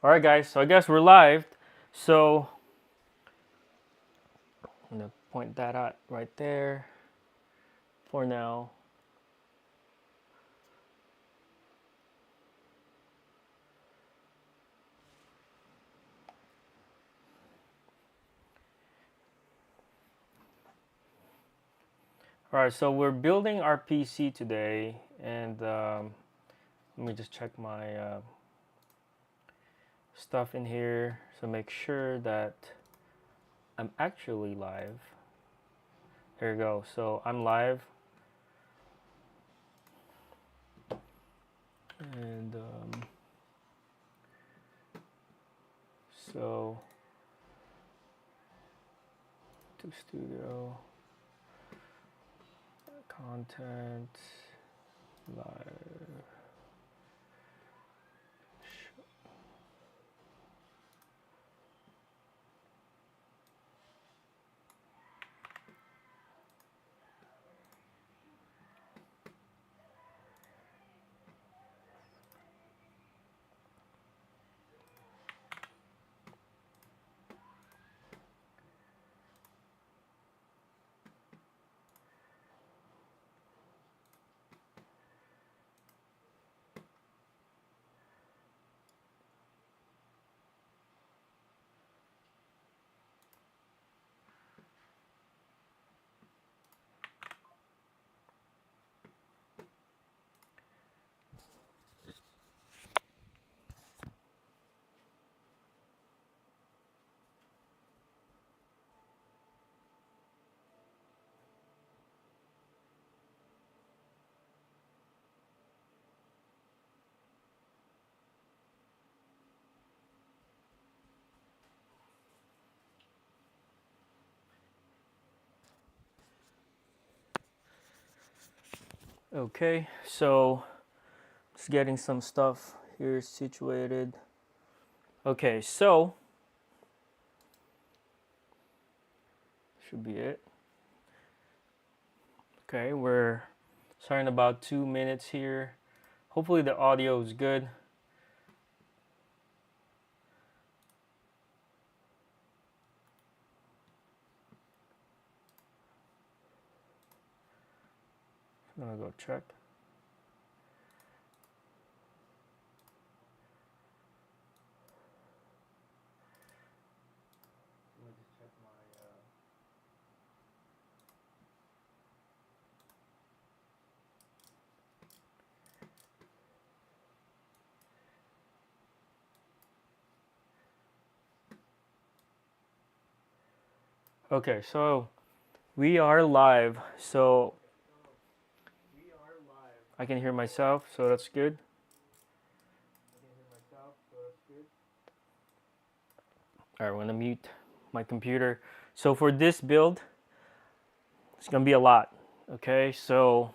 Alright guys, so I guess we're live. So I'm gonna point that out right there for now. Alright, so we're building our PC today, and let me just check my stuff in here so make sure that I'm actually live. Here we go. So I'm live, and so to studio content live. Okay, so just getting some stuff here situated. Okay, so should be it. Okay, we're starting about 2 minutes here. Hopefully the audio is good. I'm gonna go check. Okay, so we are live. So I can hear myself, so that's good. All right, we're gonna mute my computer. So for this build, it's gonna be a lot. Okay, so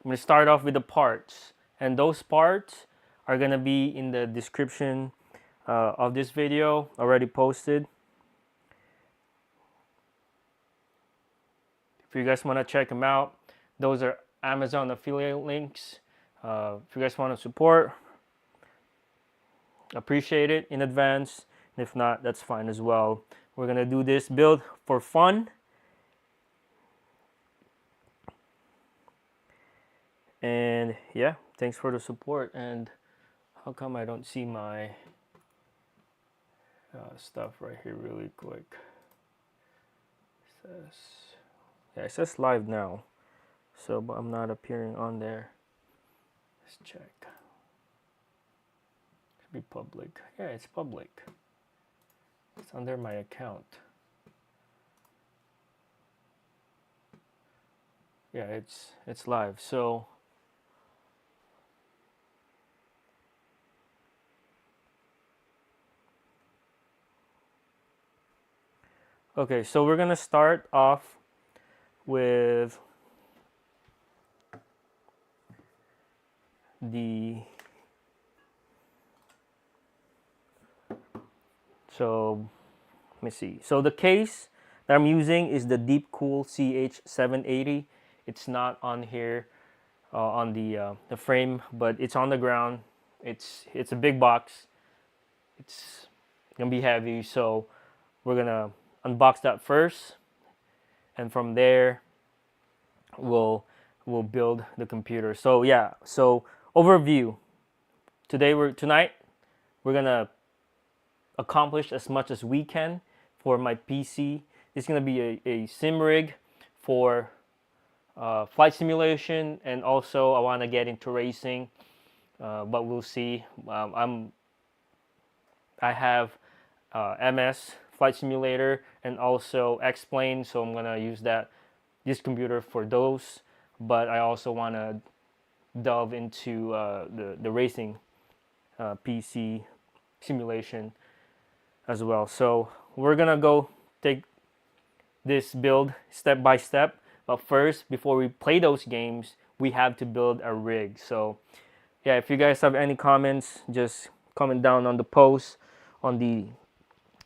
I'm gonna start off with the parts, and those parts are gonna be in the description of this video already posted. If you guys want to check them out, those are Amazon affiliate links. If you guys want to support, appreciate it in advance. And if not, that's fine as well. We're gonna do this build for fun. And yeah, thanks for the support. And how come I don't see my stuff right here really quick? It says, yeah, it says live now. So, but I'm not appearing on there. Let's check. Should be public. Yeah, it's public. It's under my account. Yeah, it's live. So okay, so we're gonna start off with the so let me see. So the case that I'm using is the Deepcool CH780. It's not on here on the frame, but it's on the ground. It's a big box. It's gonna be heavy, so we're gonna unbox that first, and from there we'll build the computer. So yeah, so overview. Tonight we're gonna accomplish as much as we can for my PC. It's gonna be a sim rig for flight simulation, and also I want to get into racing, but we'll see. I have MS flight simulator and also X-Plane, so I'm gonna use this computer for those. But I also want to delve into the racing PC simulation as well. So we're gonna go take this build step by step. But first, before we play those games, we have to build a rig. So yeah, if you guys have any comments, just comment down on the post, on the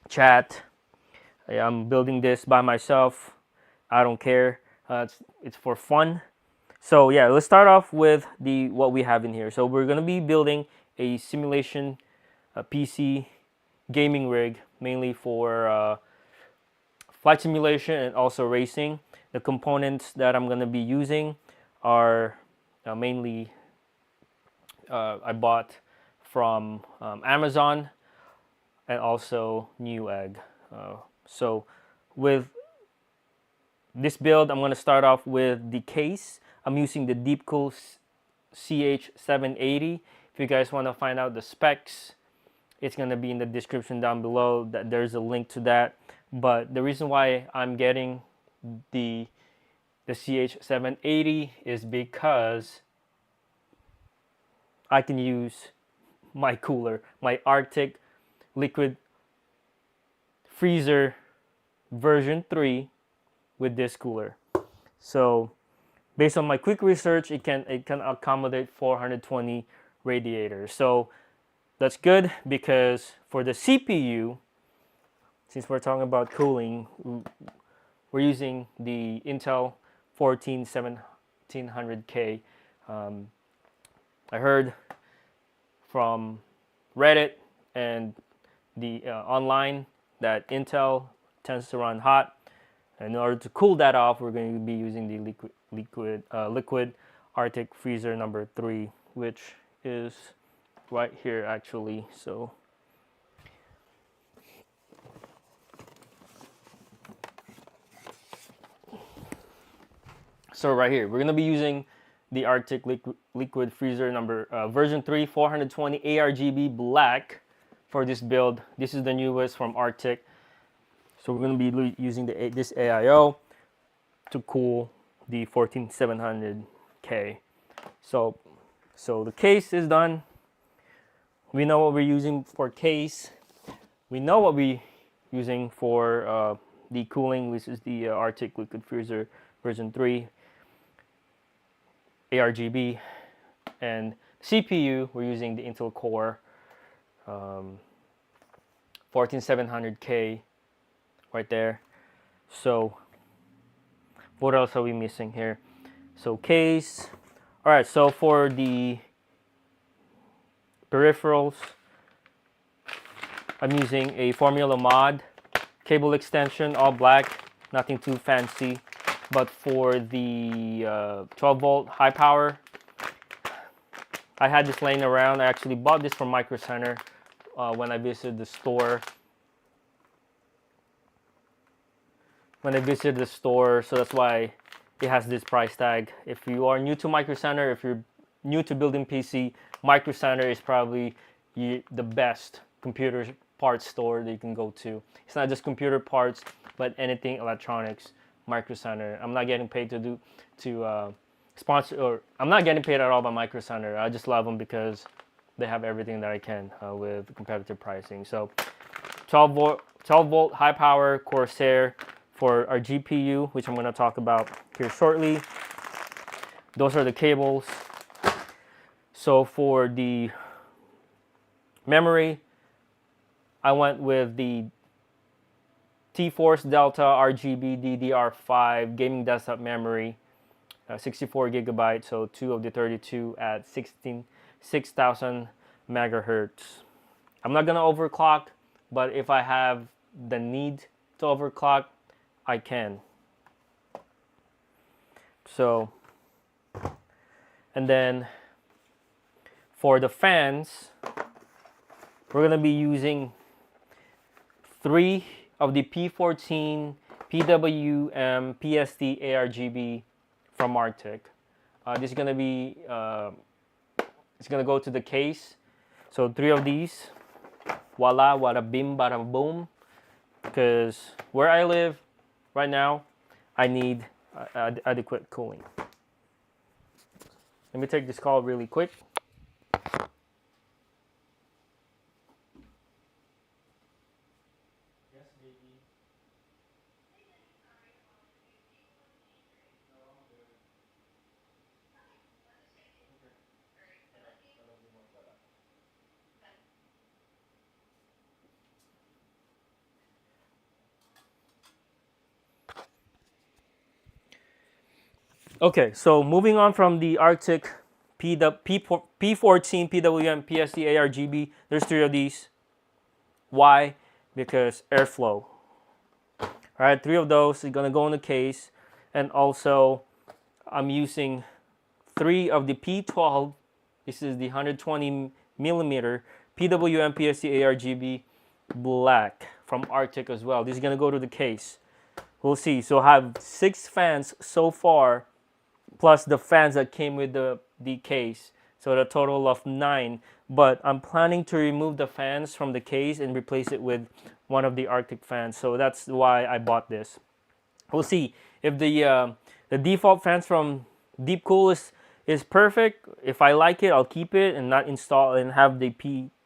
chat. Yeah, I'm building this by myself. I don't care. It's for fun. So yeah, let's start off with what we have in here. So we're gonna be building a simulation PC gaming rig, mainly for flight simulation and also racing. The components that I'm gonna be using are mainly I bought from Amazon and also Newegg. So with this build, I'm going to start off with the case. I'm using the Deepcool CH780. If you guys want to find out the specs, it's going to be in the description down below. That there's a link to that. But the reason why I'm getting the CH780 is because I can use my cooler, my Arctic liquid freezer version 3 with this cooler. So based on my quick research, it can accommodate 420 radiators. So that's good, because for the CPU, since we're talking about cooling, we're using the Intel 14700K. I heard from Reddit and the online that Intel tends to run hot. In order to cool that off, we're going to be using the liquid Arctic freezer number 3, which is right here actually. So right here, we're going to be using the Arctic liquid freezer number version 3 420 ARGB black for this build. This is the newest from Arctic. So we're going to be using this AIO to cool the 14700K. So the case is done. We know what we're using for case. We know what we're using for the cooling, which is the Arctic liquid freezer version 3 ARGB, and CPU we're using the Intel Core 14700K right there. So what else are we missing here? So case. All right, so for the peripherals, I'm using a Formula Mod cable extension, all black, nothing too fancy. But for the 12 volt high power, I had this laying around. I actually bought this from Micro Center when I visited the store. So that's why it has this price tag. If you are new to Micro Center, if you're new to building PC, Micro Center is probably the best computer parts store that you can go to. It's not just computer parts, but anything electronics. Micro Center. I'm not getting paid to sponsor, or I'm not getting paid at all by Micro Center. I just love them because they have everything that I can with competitive pricing. So 12 volt high power Corsair for our GPU, which I'm going to talk about here shortly. Those are the cables. So for the memory, I went with the T-Force Delta RGB DDR5 gaming desktop memory, 64 gigabytes, so 2 of the 32 at 6,000 megahertz. I'm not gonna overclock, but if I have the need to overclock, I can. So, and then for the fans, we're gonna be using 3 of the P14 PWM PSD ARGB from Arctic. This is gonna be it's gonna go to the case. So 3 of these. Voila, wada bim, bada boom. Because where I live right now, I need adequate cooling. Let me take this call really quick. Okay, so moving on from the Arctic P14 PWM PSD ARGB, there's 3 of these. Why? Because airflow. All right, 3 of those are gonna go in the case, and also I'm using 3 of the P12. This is the 120 millimeter PWM PSD ARGB black from Arctic as well. This is gonna go to the case. We'll see. So I have 6 fans so far, plus the fans that came with the case. So a total of 9. But I'm planning to remove the fans from the case and replace it with one of the Arctic fans. So that's why I bought this. We'll see if the default fans from Deep Cool is perfect. If I like it, I'll keep it and not install and have the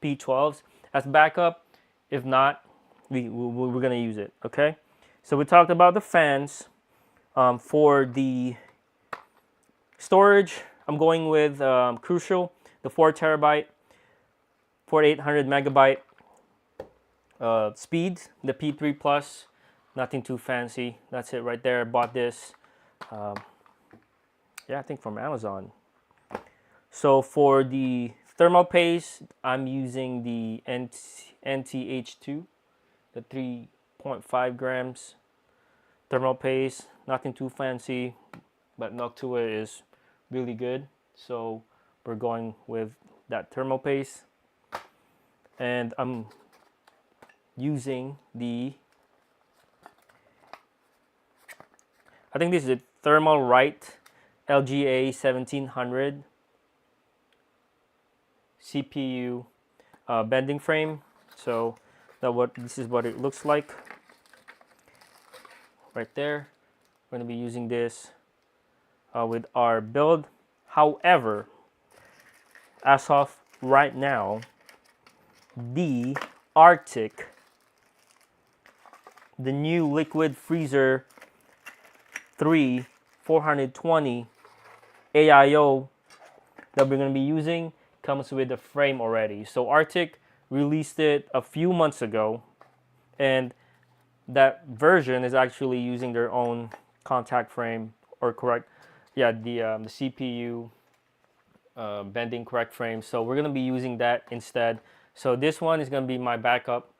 P12s as backup. If not, we're gonna use it. Okay. So we talked about the fans. For the storage, I'm going with Crucial, the 4 terabyte, 4800 megabyte speed, the P3 Plus. Nothing too fancy. That's it right there. Bought this, yeah, I think from Amazon. So for the thermal paste, I'm using the NTH2, the 3.5 grams thermal paste. Nothing too fancy, but Noctua is really good. So we're going with that thermal paste. And I'm using the, I think this is a Thermal Right LGA 1700 CPU bending frame. So this is what it looks like right there. We're going to be using this with our build. However, as of right now, the Arctic, the new Liquid Freezer 3 420 AIO that we're going to be using comes with the frame already. So Arctic released it a few months ago, and that version is actually using their own contact frame, or correct, yeah, the CPU bending correct frame. So we're going to be using that instead. So this one is going to be my backup.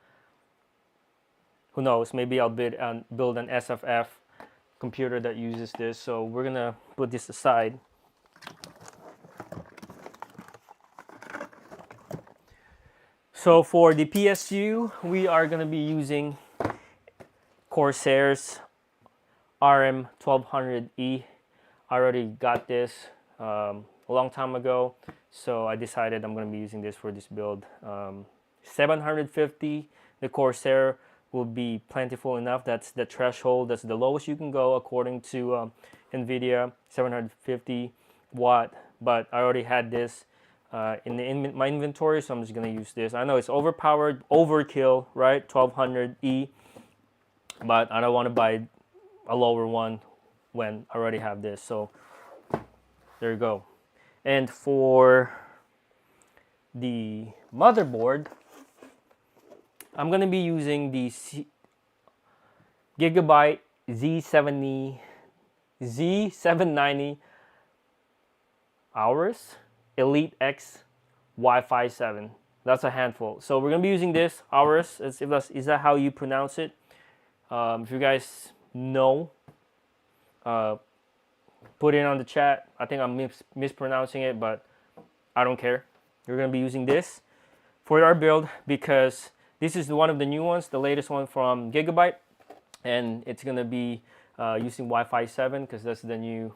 Who knows, maybe I'll build an SFF computer that uses this. So we're going to put this aside. So for the PSU, we are going to be using Corsair's RM1200E. I already got this a long time ago, so I decided I'm going to be using this for this build. 750, the Corsair will be plentiful enough. That's the threshold. That's the lowest you can go according to Nvidia, 750 watt. But I already had this in my inventory, so I'm just going to use this. I know it's overpowered, overkill, right? 1200E, but I don't want to buy a lower one when I already have this. So there you go. And for the motherboard, I'm going to be using the Gigabyte Z790 Aorus Elite X Wi-Fi 7. That's a handful. So we're gonna be using this Aorus. Is that how you pronounce it? If you guys know, uh, put it on the chat. I think I'm mispronouncing it, but I don't care. We're gonna be using this for our build because this is one of the new ones, the latest one from Gigabyte, and it's gonna be using Wi-Fi 7 because that's the new,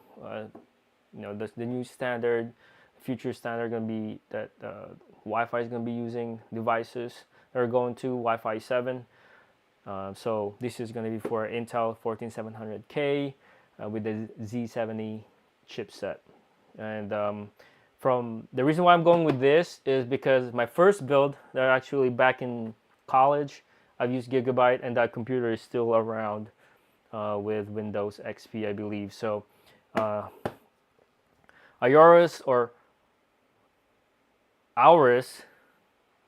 that's the new standard. Future standard gonna be that Wi-Fi is gonna be using devices that are going to Wi-Fi 7. So this is gonna be for Intel 14700K with the Z70 chipset, and from the reason why I'm going with this is because my first build, that actually back in college, I've used Gigabyte, and that computer is still around with Windows XP, I believe. So Aorus or Aorus,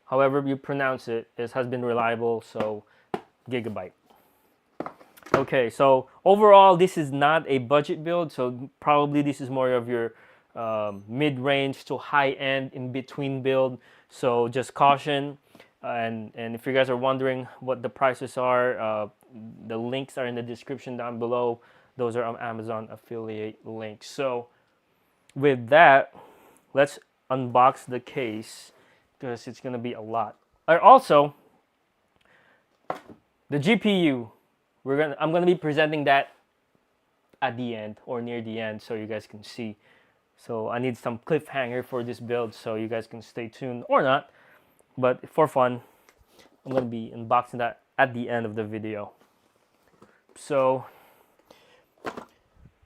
however you pronounce it, has been reliable. So Gigabyte. Okay, so overall, this is not a budget build. So probably this is more of your mid-range to high-end in between build. So just caution. And if you guys are wondering what the prices are, the links are in the description down below. Those are Amazon affiliate links. So with that, let's unbox the case because it's gonna be a lot. Also, the GPU, I'm gonna be presenting that at the end or near the end so you guys can see. So I need some cliffhanger for this build so you guys can stay tuned or not. But for fun, I'm gonna be unboxing that at the end of the video. So,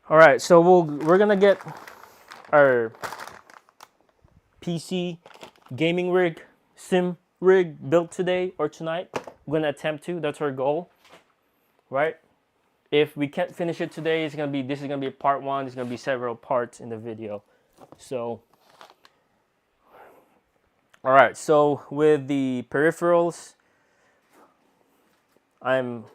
all right, so we're gonna get our PC gaming rig, sim rig built today or tonight. We're gonna attempt to. That's our goal, right? If we can't finish it today, this is gonna be part one. There's gonna be several parts in the video. So, all right. So with the peripherals, I'm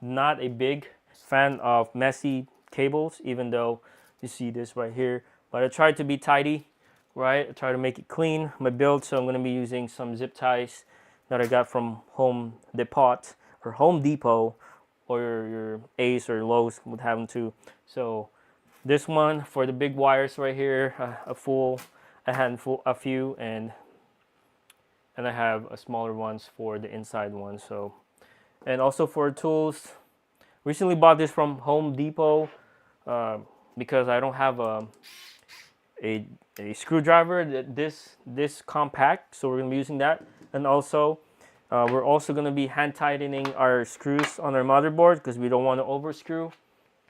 not a big fan of messy cables, even though you see this right here. But I try to be tidy, right? I try to make it clean, my build. So I'm gonna be using some zip ties that I got from Home Depot or Home Depot, or your Ace or Lowe's would have them too. So this one for the big wires right here, a few, and I have a smaller ones for the inside one. So, and also for tools, recently bought this from Home Depot because I don't have a screwdriver this compact, so we're gonna be using that. And also we're also gonna be hand tightening our screws on our motherboard because we don't want to overscrew.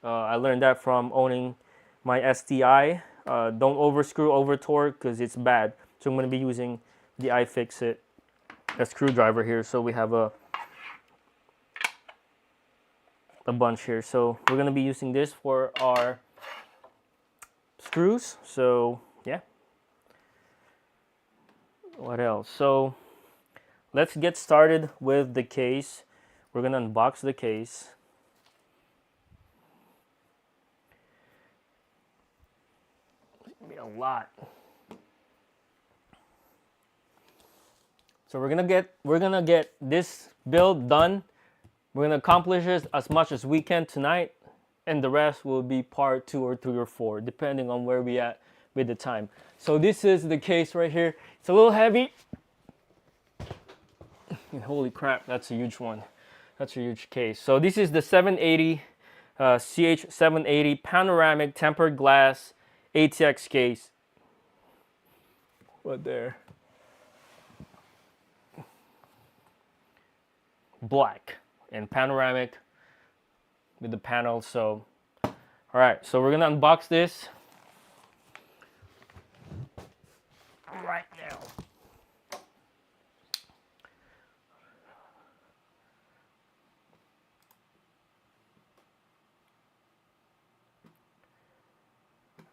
I learned that from owning my STI. Don't overscrew, over torque, because it's bad. So I'm gonna be using the iFixit a screwdriver here. So we have a bunch here. So we're gonna be using this for our screws. So yeah. What else? So let's get started with the case. We're gonna unbox the case. It's gonna be a lot. So we're gonna get this build done. We're gonna accomplish this as much as we can tonight, and the rest will be part 2 or 3 or 4, depending on where we at with the time. So this is the case right here. It's a little heavy. Holy crap, that's a huge one. That's a huge case. So this is the 780 CH780 panoramic tempered glass ATX case. What there? Black and panoramic with the panel. So all right, so we're gonna unbox this right now.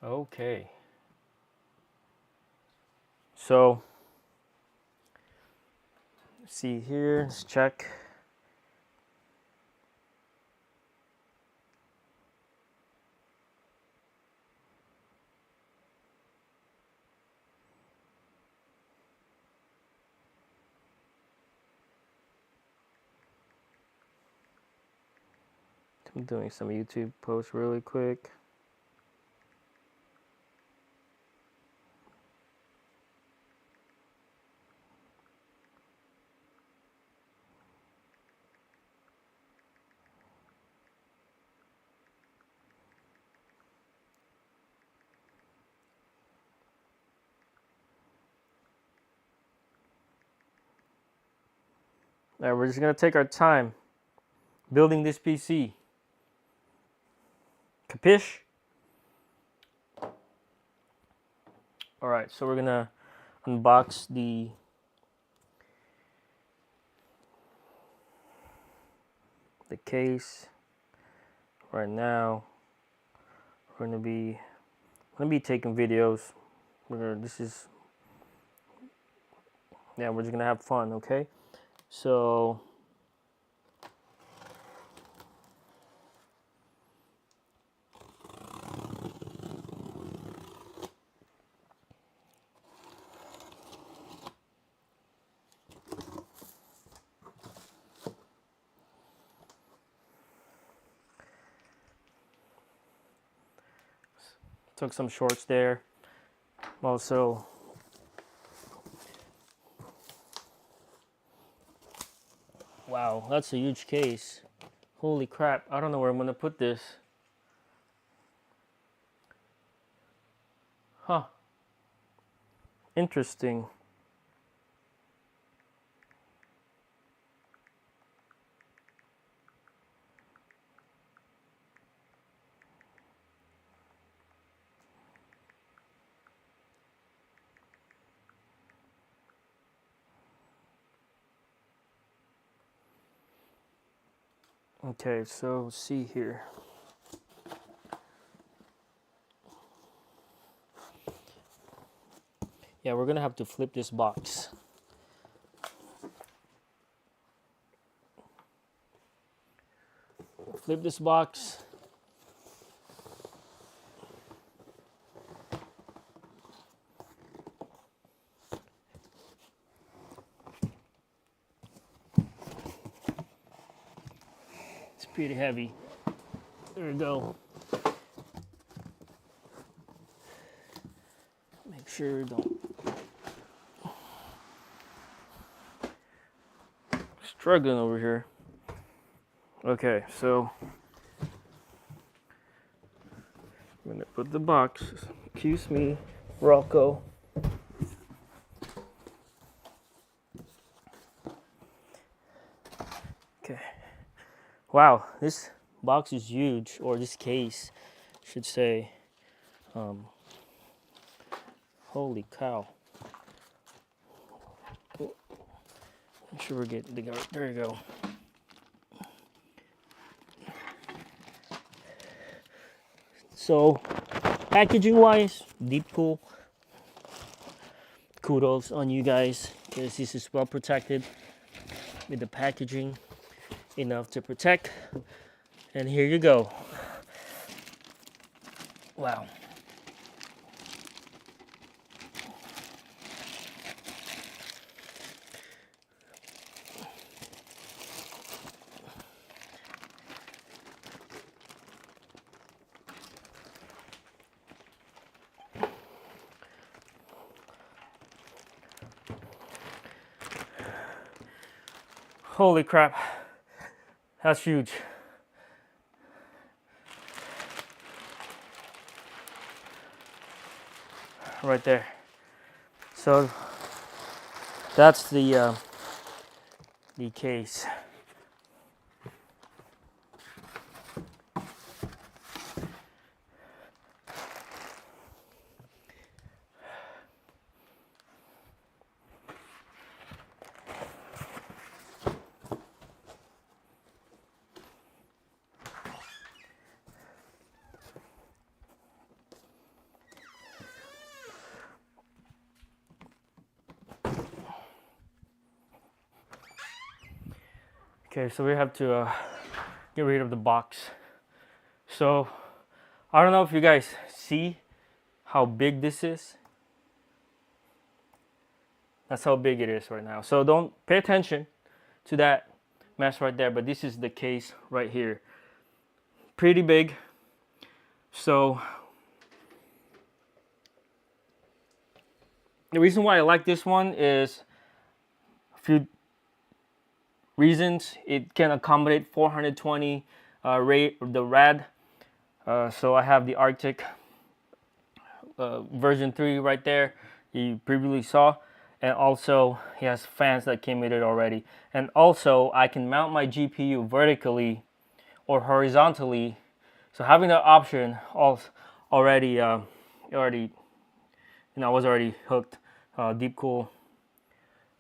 Okay, so let's see here, let's check. I'm doing some YouTube posts really quick. All right, we're just gonna take our time building this PC. Capiche? All right, so we're gonna unbox the case right now. We're gonna be taking videos. We're just gonna have fun, okay? So took some shorts there. Also, wow, that's a huge case. Holy crap, I don't know where I'm gonna put this. Huh. Interesting. Okay, so let's see here. Yeah, we're gonna have to flip this box. Flip this box. It's pretty heavy. There we go. Make sure don't struggling over here. Okay, so I'm gonna put the box. Excuse me, Rocco. Okay. Wow, this box is huge, or this case, I should say. Holy cow. Make sure we're getting the guard. There you go. So, packaging wise, deep cool. Kudos on you guys, because this is well protected with the packaging, enough to protect. And here you go. Wow. Holy crap. That's huge. Right there. So that's the case. Okay, so we have to get rid of the box. So I don't know if you guys see how big this is. That's how big it is right now. So don't pay attention to that mess right there, but this is the case right here. pretty big. So the reason why I like this one is a few reasons. It can accommodate 420 the rad. So I have the Arctic version 3 right there, you previously saw, and also he has fans that came with it already. And also I can mount my GPU vertically or horizontally. So having that option already, I was already hooked. Deep Cool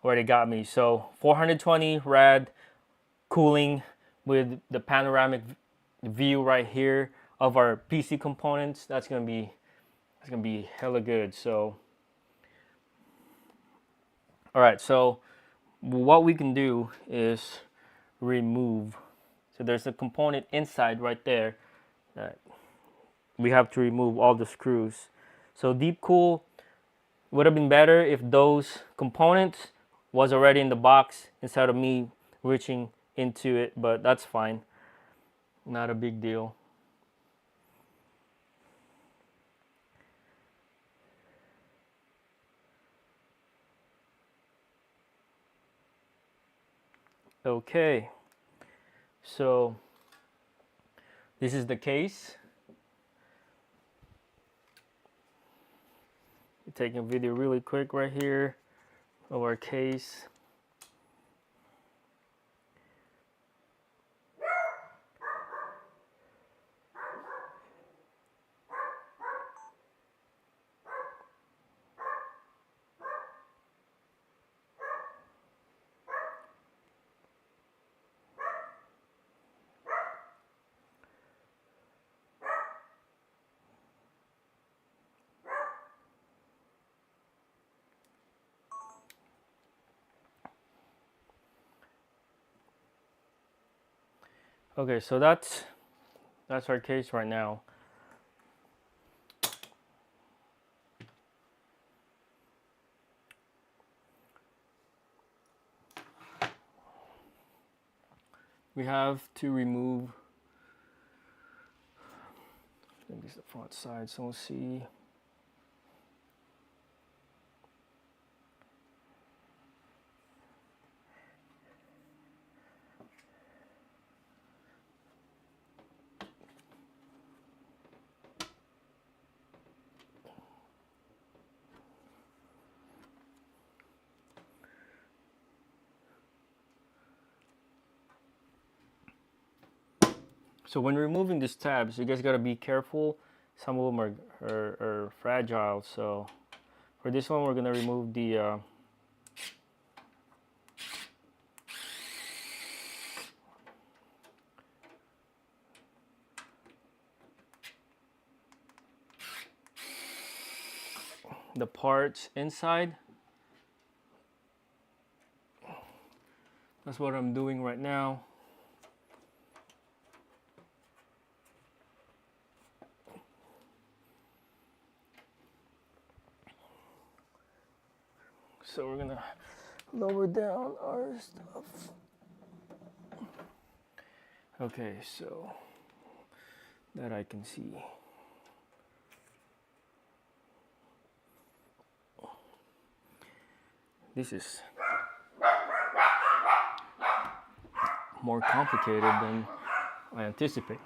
already got me. So 420 rad cooling with the panoramic view right here of our PC components. That's gonna be hella good. So all right, so what we can do is remove. So there's a component inside right there that we have to remove all the screws. So Deep Cool would have been better if those components was already in the box instead of me reaching into it, but that's fine. Not a big deal. Okay, so this is the case. Taking a video really quick right here of our case. Okay, so that's our case right now. We have to remove, I think this is the front side, so we'll see. So when removing these tabs, you guys gotta be careful. Some of them are fragile. So for this one, we're gonna remove the parts inside. That's what I'm doing right now. So we're gonna lower down our stuff. Okay, so that I can see. This is more complicated than I anticipate.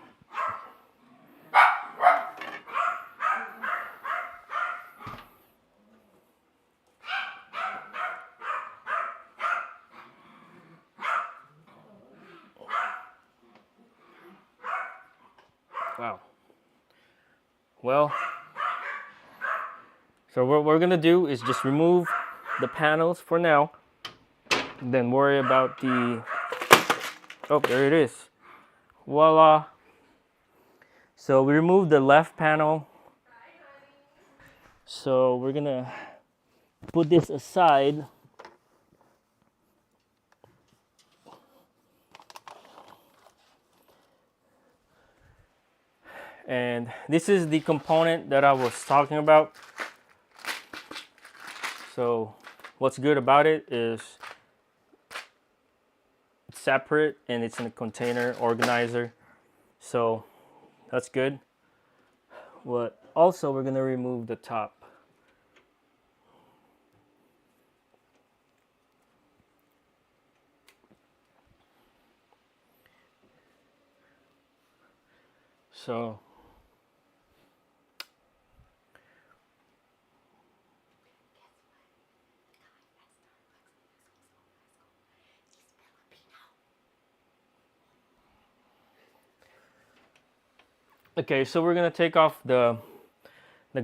Wow. Well, so what we're gonna do is just remove the panels for now, then worry about the, oh, there it is. Voila. So we removed the left panel. So we're gonna put this aside. And this is the component that I was talking about. So what's good about it is it's separate and it's in a container organizer. So That's good. What also we're gonna remove the top. So okay, so we're gonna take off the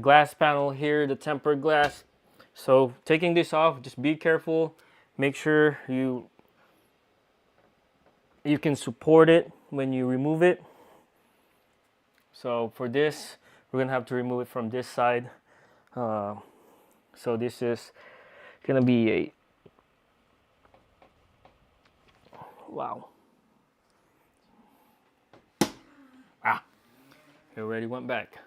glass panel here, the tempered glass. So taking this off, just be careful. Make sure you can support it when you remove it. So for this, we're gonna have to remove it from this side. So this is gonna be a wow. Ah, it already went back.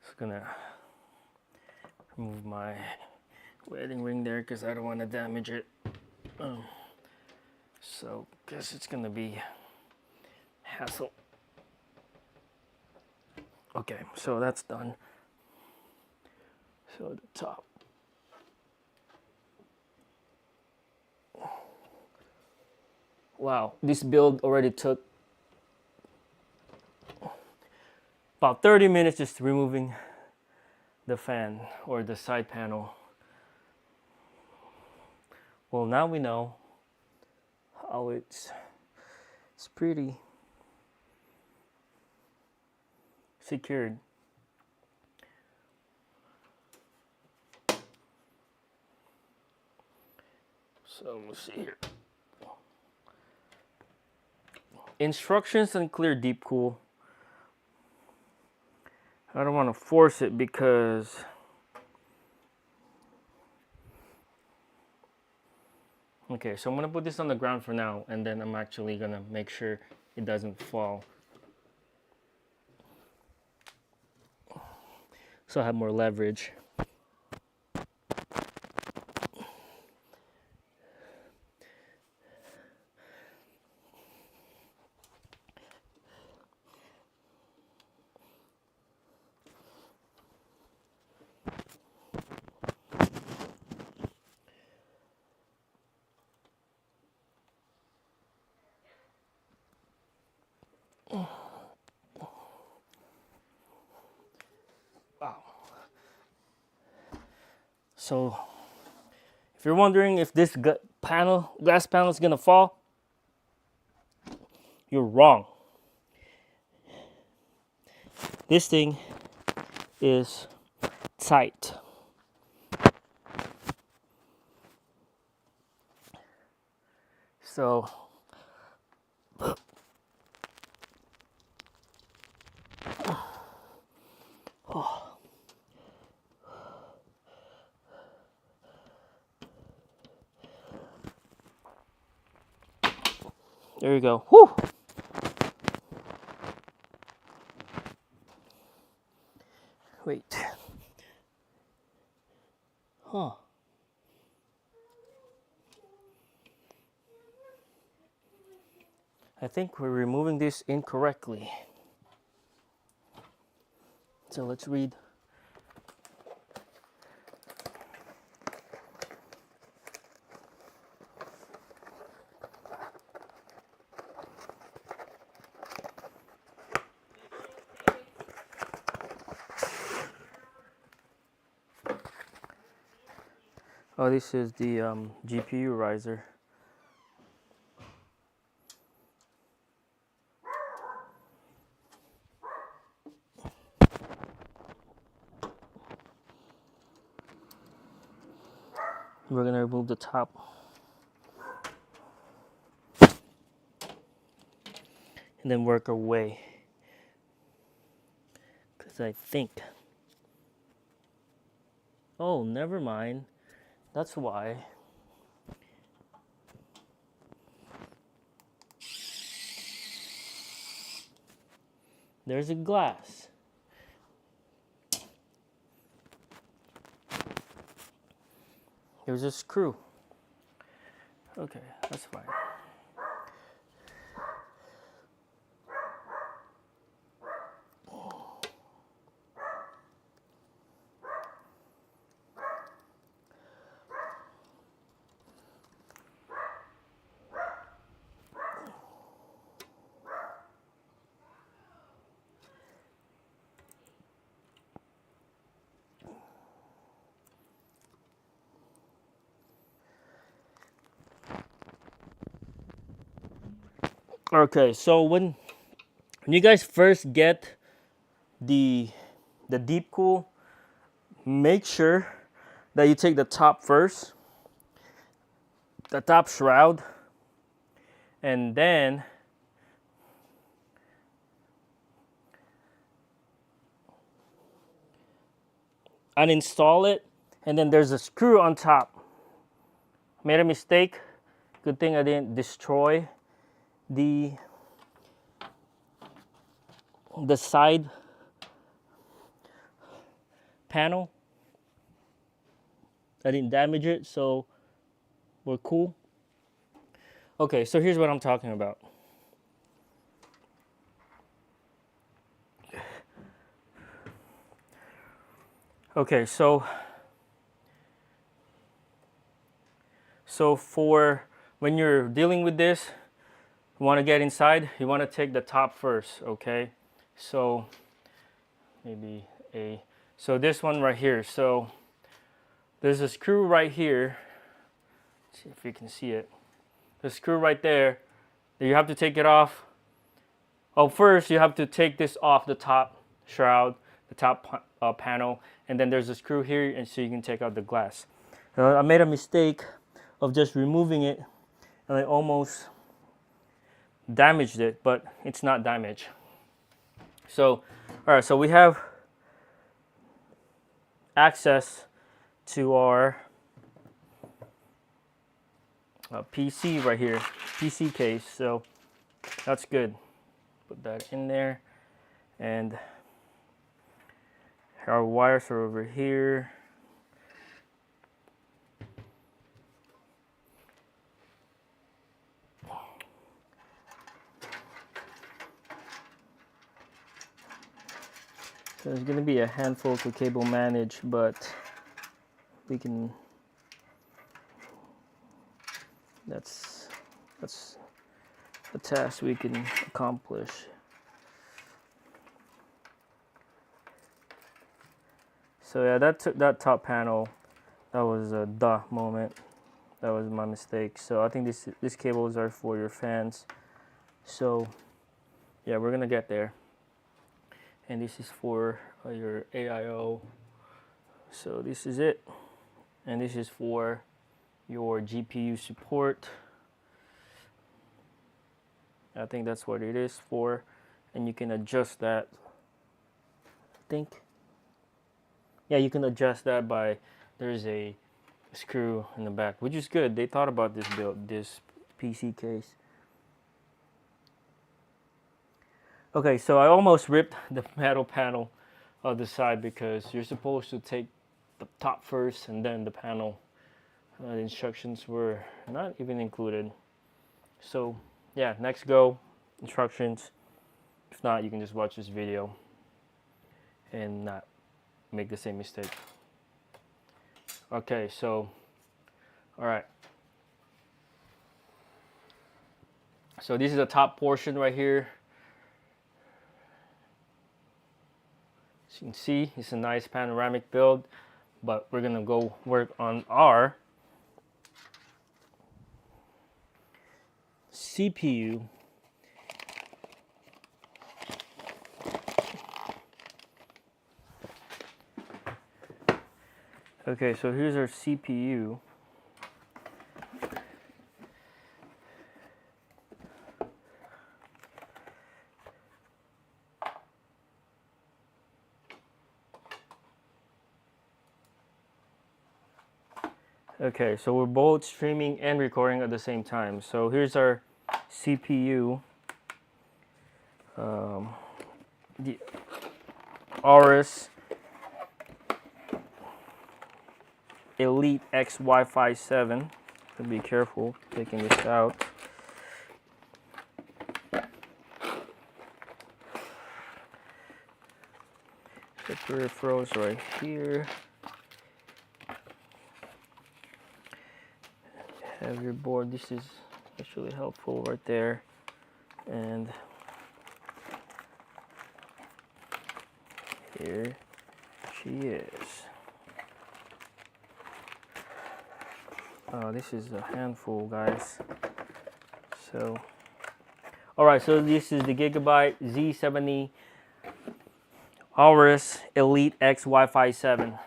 Just gonna remove my wedding ring there because I don't want to damage it. So guess it's gonna be hassle. Okay, so that's done. So the top. Wow, this build already took about 30 minutes just removing the fan or the side panel. Well, now we know how it's pretty secured. So let's see here. Instructions and clear deep cool. I don't want to force it because okay, so I'm gonna put this on the ground for now, and then I'm actually gonna make sure it doesn't fall. So I have more leverage. Wow. So if you're wondering if this glass panel is gonna fall, you're wrong. This thing is tight. So there you go. Whew. Wait. Huh. I think we're removing this incorrectly. So let's read. Oh, this is the GPU riser. We're gonna remove the top. And then work our way. Because I think. Oh, never mind. That's why. There's a glass. Here's a screw. Okay, that's fine. Okay, so when you guys first get the deep cool, make sure that you take the top first, the top shroud, and then uninstall it, and then there's a screw on top. Made a mistake. Good thing I didn't destroy the side panel. I didn't damage it, so we're cool. Okay, so here's what I'm talking about. Okay, so for when you're dealing with this, you want to get inside, you want to take the top first, okay? So maybe so this one right here. So there's a screw right here. Let's see if you can see it. The screw right there. You have to take it off. Oh, first you have to take this off the top shroud, the top panel, and then there's a screw here, and so you can take out the glass. I made a mistake of just removing it, and I almost damaged it, but it's not damaged. So, all right, so we have access to our PC right here, PC case, so that's good. Put that in there, and our wires are over here. So there's going to be a handful to cable manage, but we can. That's a task we can accomplish. So yeah, that top panel, that was a duh moment. That was my mistake. So I think these cables are for your fans. So yeah, we're gonna get there. And this is for your AIO. So this is it. And this is for your GPU support. I think that's what it is for. And you can adjust that, I think. Yeah, you can adjust that by, there's a screw in the back, which is good. They thought about this build, this PC case. Okay, so I almost ripped the metal panel of the side because you're supposed to take the top first and then the panel. The instructions were not even included. So yeah, next go, instructions. If not, you can just watch this video and not make the same mistake. Okay, so all right. So this is the top portion right here. As you can see, it's a nice panoramic build, but we're gonna go work on our CPU. Okay, so here's our CPU. Okay, so we're both streaming and recording at the same time. So here's our CPU. The Aorus Elite X Wi-Fi 7. So be careful taking this out. The peripherals right here. Have your board. This is actually helpful right there. And here she is. This is a handful, guys. So, alright, so this is the Gigabyte Z70 Aorus Elite X Wi-Fi 7.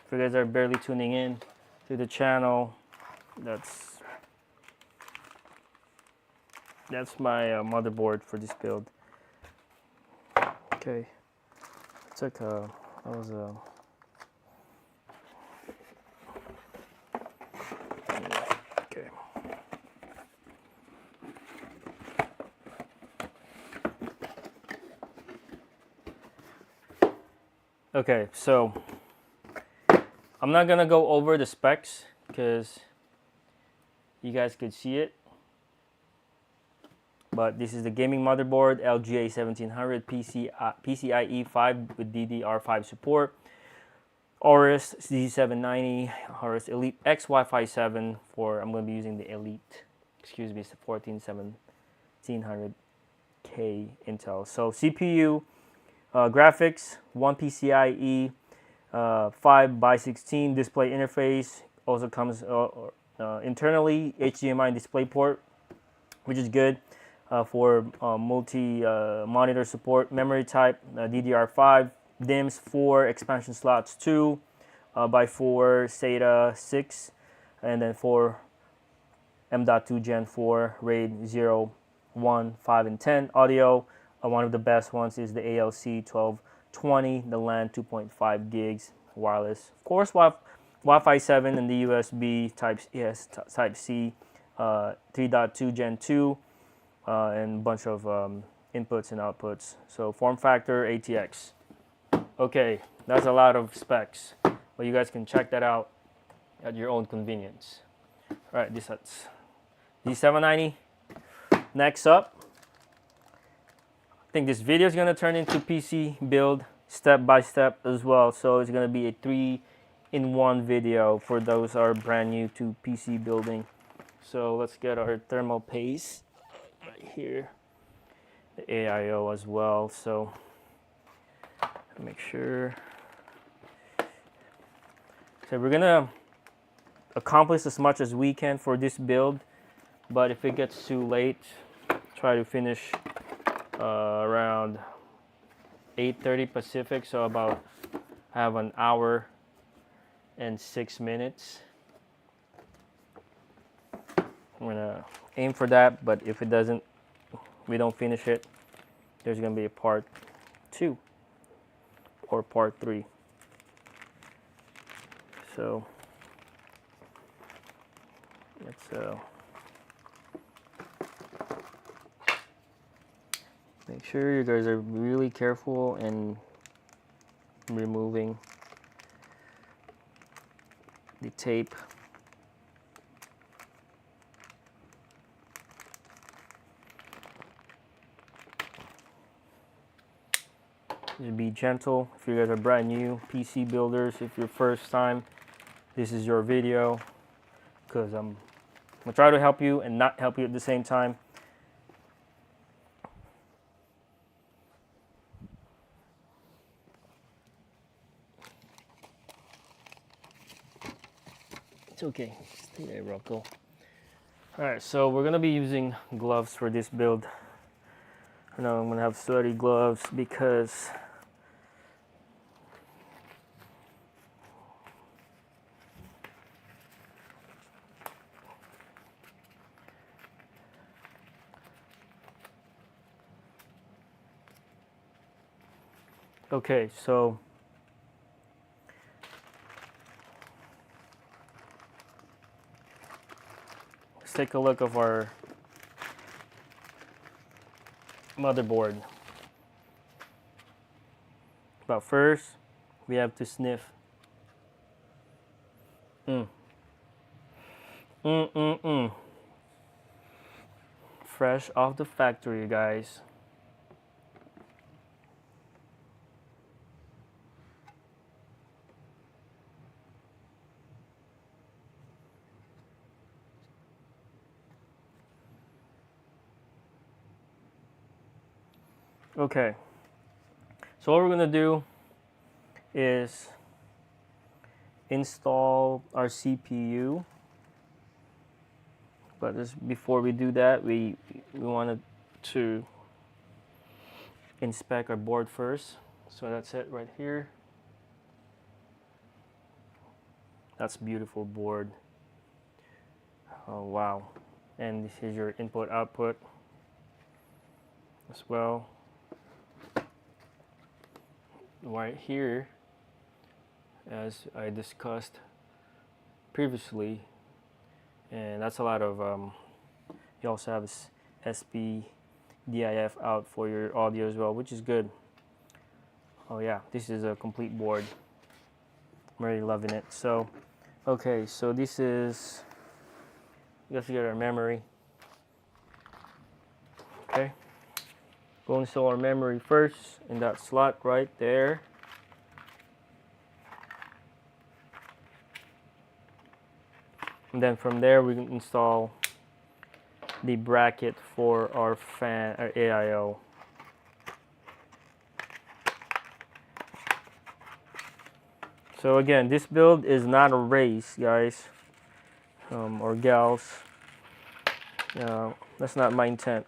If you guys are barely tuning in to the channel, that's my motherboard for this build. Okay, it's like that was a. Okay. Okay, so I'm not gonna go over the specs because you guys could see it. But this is the gaming motherboard, LGA 1700 PCIe 5 with DDR5 support. Aorus Z790, Aorus Elite X Wi-Fi 7 for, I'm going to be using the Elite, excuse me, it's the 1700K Intel. So CPU, graphics, 1 PCIe 5x16 display interface. Also comes internally HDMI DisplayPort, which is good for multi-monitor support. Memory type, DDR5. DIMMs 4, expansion slots 2 by 4 SATA 6, and then 4 M.2 Gen 4 RAID 0, 1, 5, and 10. Audio, one of the best ones is the ALC 1220, the LAN 2.5 gigs wireless. Of course, Wi-Fi 7 and the USB Type C 3.2 Gen 2, and a bunch of inputs and outputs. So form factor ATX. Okay, that's a lot of specs, but you guys can check that out at your own convenience. All right, this is Z790. Next up, I think this video is going to turn into PC build step by step as well. So it's going to be a 3-in-1 video for those who are brand new to PC building. So let's get our thermal paste right here, the AIO as well. So make sure. So we're gonna accomplish as much as we can for this build, but if it gets too late, try to finish around 8:30 Pacific, so about have an hour and 6 minutes. I'm gonna aim for that, but if it doesn't, we don't finish it, there's gonna be a part 2 or part 3. So let's make sure you guys are really careful in removing the tape. Just be gentle if you guys are brand new PC builders. If you're first time, this is your video, because I'm gonna try to help you and not help you at the same time. It's okay, stay there, Rocco. All right, so we're gonna be using gloves for this build. I know I'm gonna have sweaty gloves because okay, so let's take a look of our motherboard. But first, we have to sniff. Mm-mm-mm. Fresh off the factory, guys. Okay, so what we're gonna do is install our CPU. But before we do that, we wanted to inspect our board first. So that's it right here. That's a beautiful board. Oh wow. And this is your input output as well. Right here, as I discussed previously, and that's a lot of you also have SPDIF out for your audio as well, which is good. Oh yeah, this is a complete board. I'm really loving it. So okay, so this is, let's get our memory. Okay, go install our memory first in that slot right there. And then from there we can install the bracket for our fan, our AIO. So again, this build is not a race, guys, or gals. That's not my intent.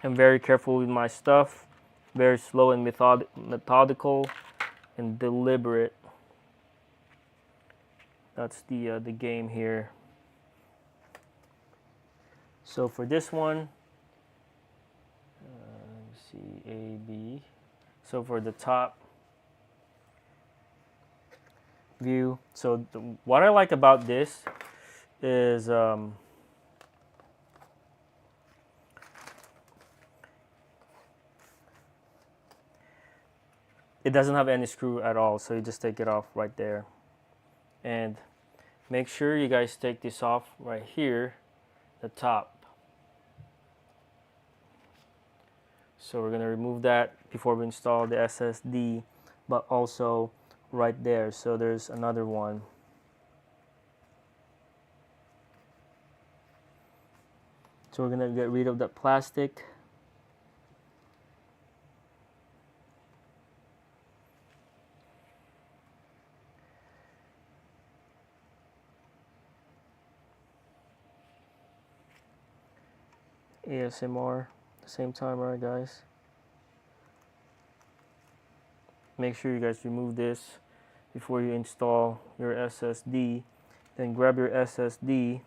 I'm very careful with my stuff, very slow and methodical and deliberate. That's the game here. So for this one, let's see, A, B. So for the top view, so what I like about this is it doesn't have any screw at all, so you just take it off right there. And make sure you guys take this off right here, the top. So we're gonna remove that before we install the SSD, but also right there. So there's another one. So we're gonna get rid of that plastic. ASMR at the same time, right, guys? Make sure you guys remove this before you install your SSD. Then grab your SSD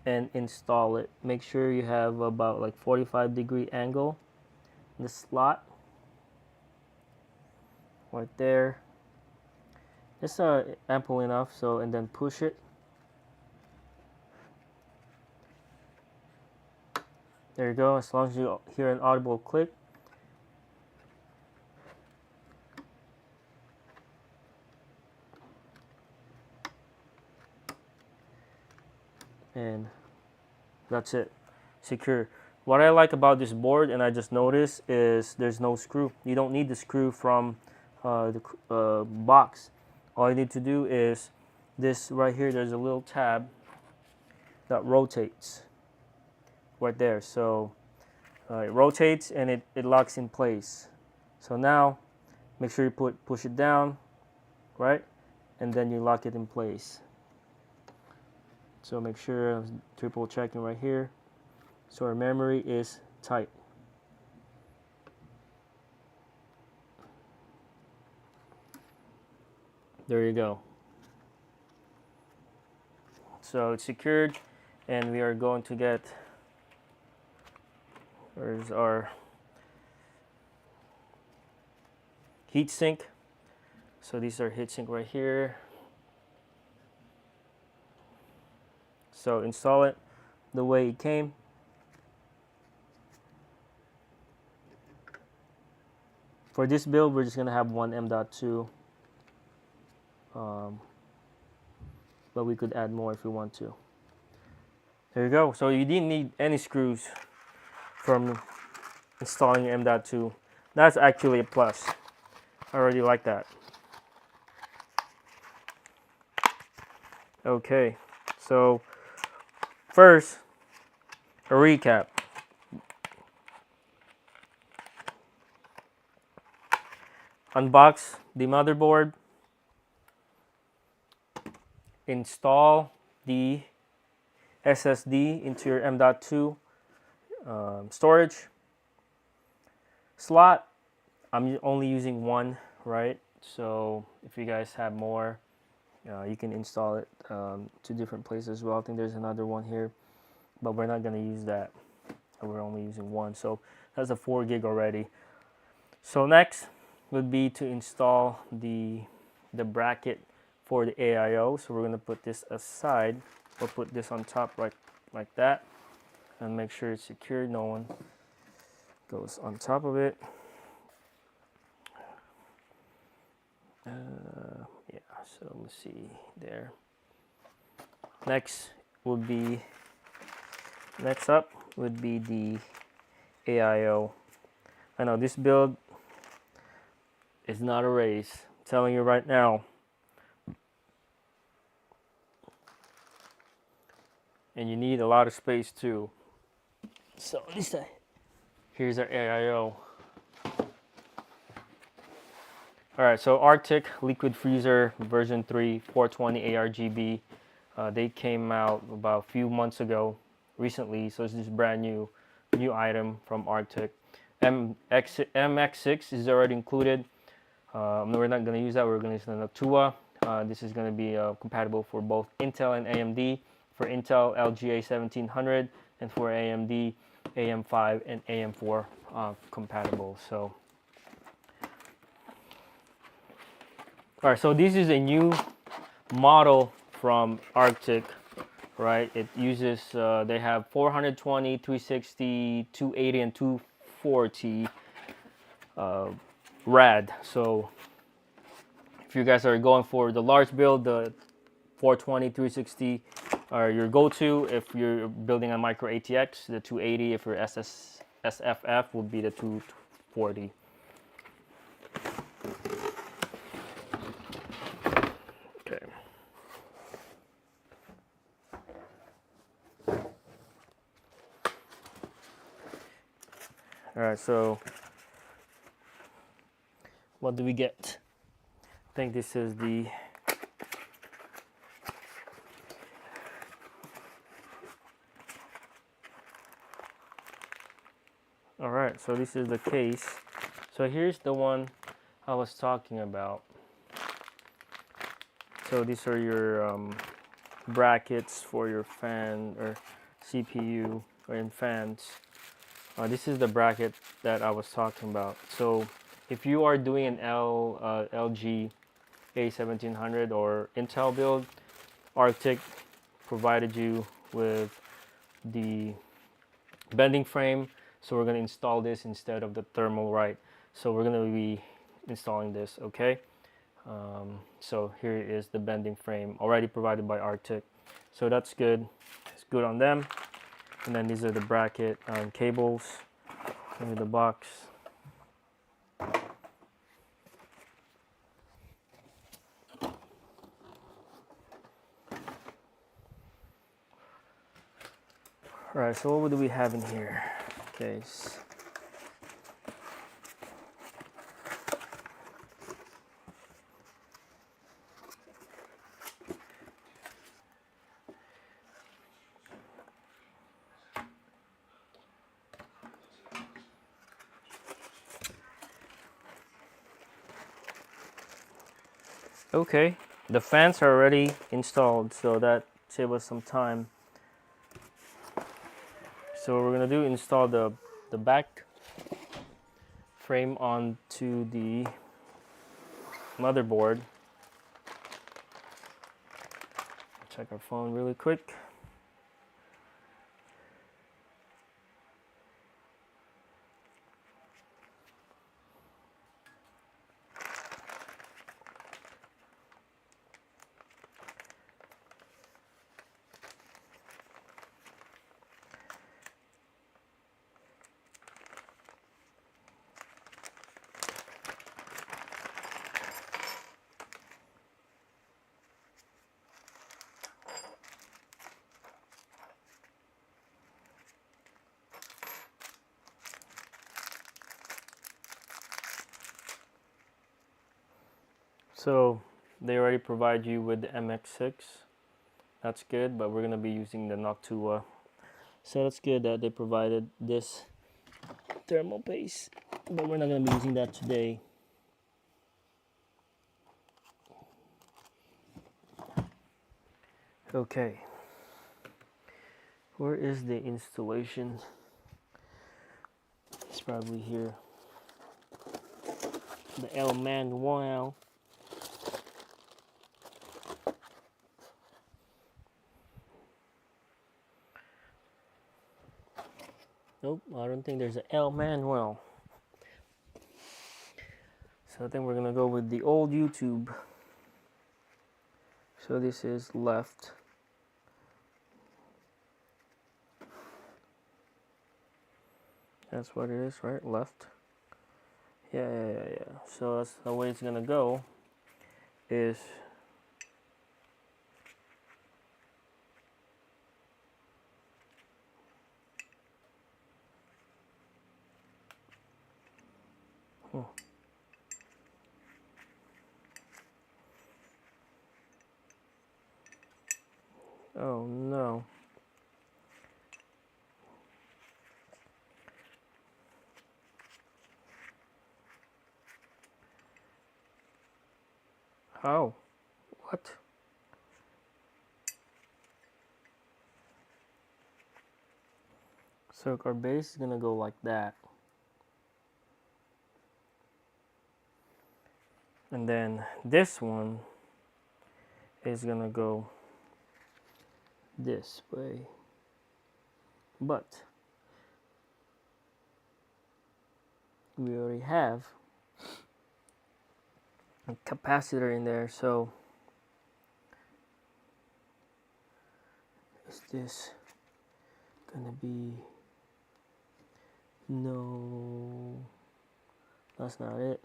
and install it. Make sure you have about like 45-degree angle in the slot right there. It's ample enough, so, and then push it. There you go. As long as you hear an audible click. And that's it. Secure. What I like about this board, and I just noticed, is there's no screw. You don't need the screw from the box. All you need to do is this right here. There's a little tab that rotates right there. So it rotates and it locks in place. So now make sure you push it down, right? And then you lock it in place. So make sure I'm triple checking right here. So our memory is tight. There you go. So it's secured, and we are going to get, where's our heat sink. So these are heat sink right here. So install it the way it came. For this build, we're just gonna have one M.2 but we could add more if we want to. There you go. So you didn't need any screws from installing M.2. That's actually a plus. I already like that. Okay, so first, a recap. Unbox the motherboard, install the SSD into your M.2 storage slot. I'm only using one, right? So if you guys have more, you can install it to different places as well. I think there's another one here, but we're not going to use that. We're only using one. So that's a 4 gig already. So next would be to install the bracket for the AIO. So we're going to put this aside. We'll put this on top like that and make sure it's secured. No one goes on top of it. Yeah, so let's see there. Next up would be the AIO. I know this build is not a race. I'm telling you right now. And you need a lot of space too. So here's our AIO. Alright, so Arctic Liquid Freezer version 3 420 ARGB. They came out about a few months ago, recently, so it's just brand new item from Arctic. MX6 is already included. We're not going to use that, we're going to use the Noctua. This is going to be compatible for both Intel and AMD. For Intel, LGA 1700, and for AMD, AM5 and AM4 compatible. So, all right, so this is a new model from Arctic, right? It uses, they have 420, 360, 280, and 240 rad. So if you guys are going for the large build, the 420, 360 are your go-to. If you're building a micro ATX, the 280. If you're SFF, would be the 240. Okay. All right, so what do we get? I think this is the all right, so this is the case. So here's the one I was talking about. So these are your brackets for your fan or CPU or in fans. This is the bracket that I was talking about. So if you are doing an LG A1700 or Intel build, Arctic provided you with the bending frame. So we're going to install this instead of the thermal, right? So we're going to be installing this, okay? So here is the bending frame already provided by Arctic. So that's good. It's good on them. And then these are the bracket cables in the box. All right, so what do we have in here? Okay. Okay, the fans are already installed, so that saved us some time. So what we're gonna do, install the back frame onto the motherboard. Check our phone really quick. So they already provide you with the MX6. That's good, but we're gonna be using the Noctua. So that's good that they provided this thermal paste, but we're not gonna be using that today. Okay, where is the installation? It's probably here. The El Manual. Nope, I don't think there's an El Manual. So I think we're gonna go with the old YouTube. So this is left. That's what it is, right? Left. Yeah. So that's the way it's gonna go. Is oh no. How? What? So our base is gonna go like that. And then this one is gonna go this way. But we already have a capacitor in there, so is this gonna be, no, that's not it.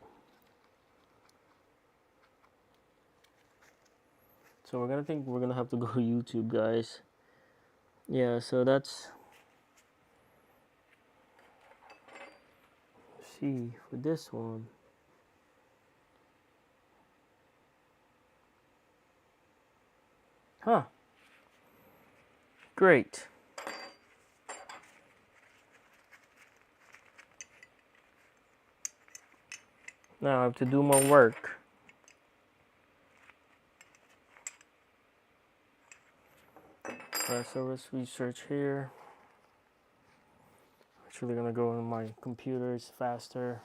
So we're gonna have to go to YouTube, guys. Yeah, so that's, see, for this one, huh, great. Now I have to do more work. Alright, so let's research here. Actually gonna go on my computer, it's faster.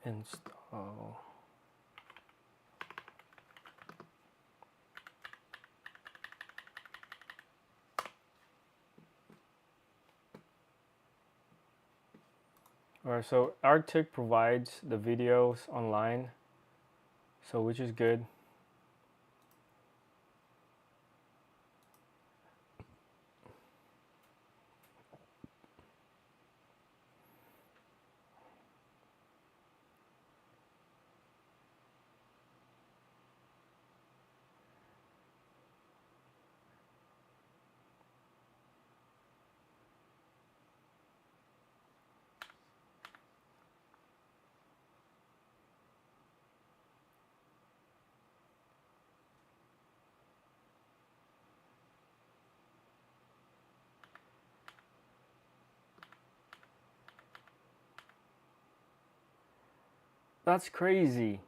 Install. Alright, so Arctic provides the videos online, so which is good. That's crazy.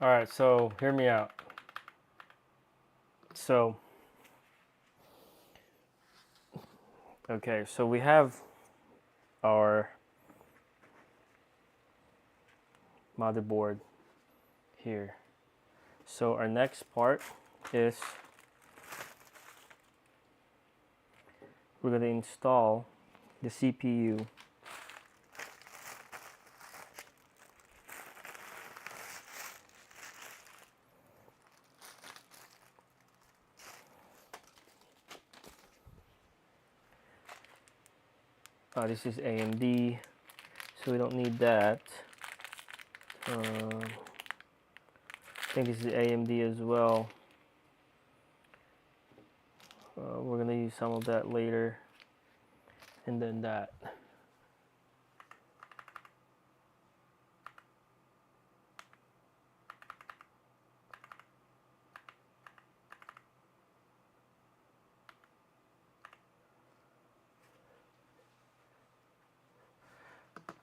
Alright, so hear me out. So, okay, so we have our motherboard here. So our next part is we're going to install the CPU. This is AMD, so we don't need that. I think this is AMD as well. We're going to use some of that later, and then that.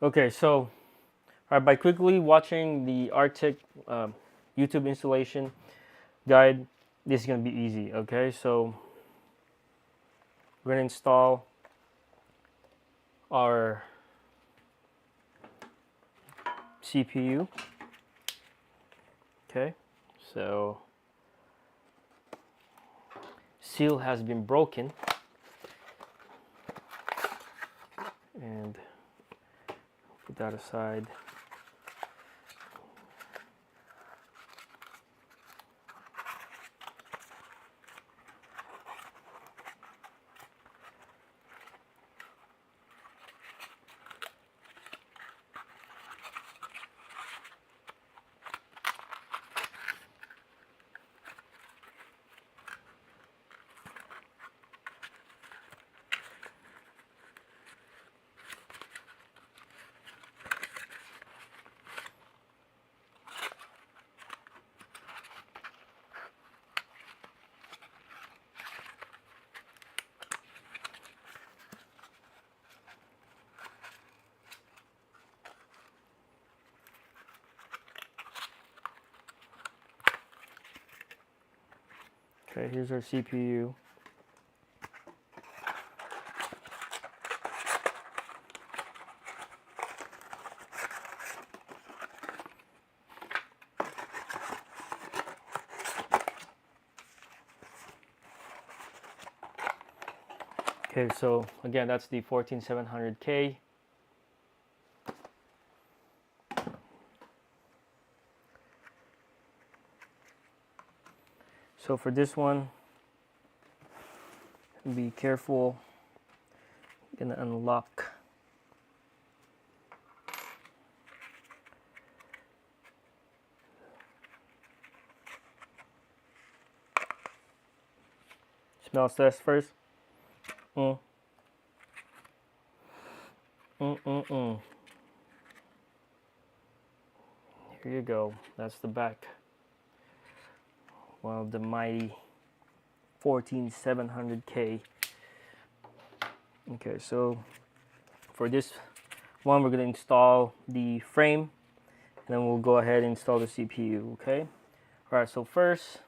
Okay, so by quickly watching the Arctic YouTube installation guide, this is going to be easy. Okay, so we're going to install our CPU. Okay, so seal has been broken, and put that aside. Okay, here's our CPU. Okay, so again, that's the 14700K. So for this one, be careful. I'm gonna unlock. Smell test first. Here you go. That's the back. Well, the mighty 14700K. Okay, so for this one, we're gonna install the frame, and then we'll go ahead and install the CPU. Okay. All right. So first,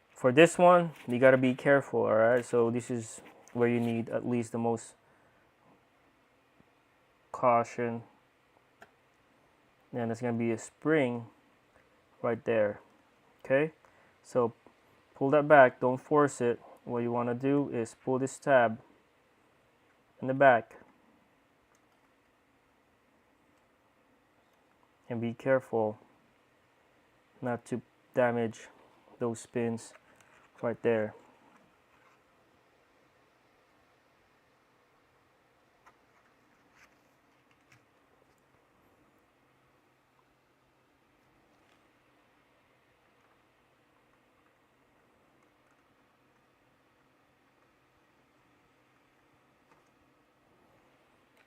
for this one, you gotta be careful. All right. So this is where you need at least the most caution. And there's gonna be a spring right there. Okay. So pull that back. Don't force it. What you want to do is pull this tab in the back, and be careful not to damage those spins right there.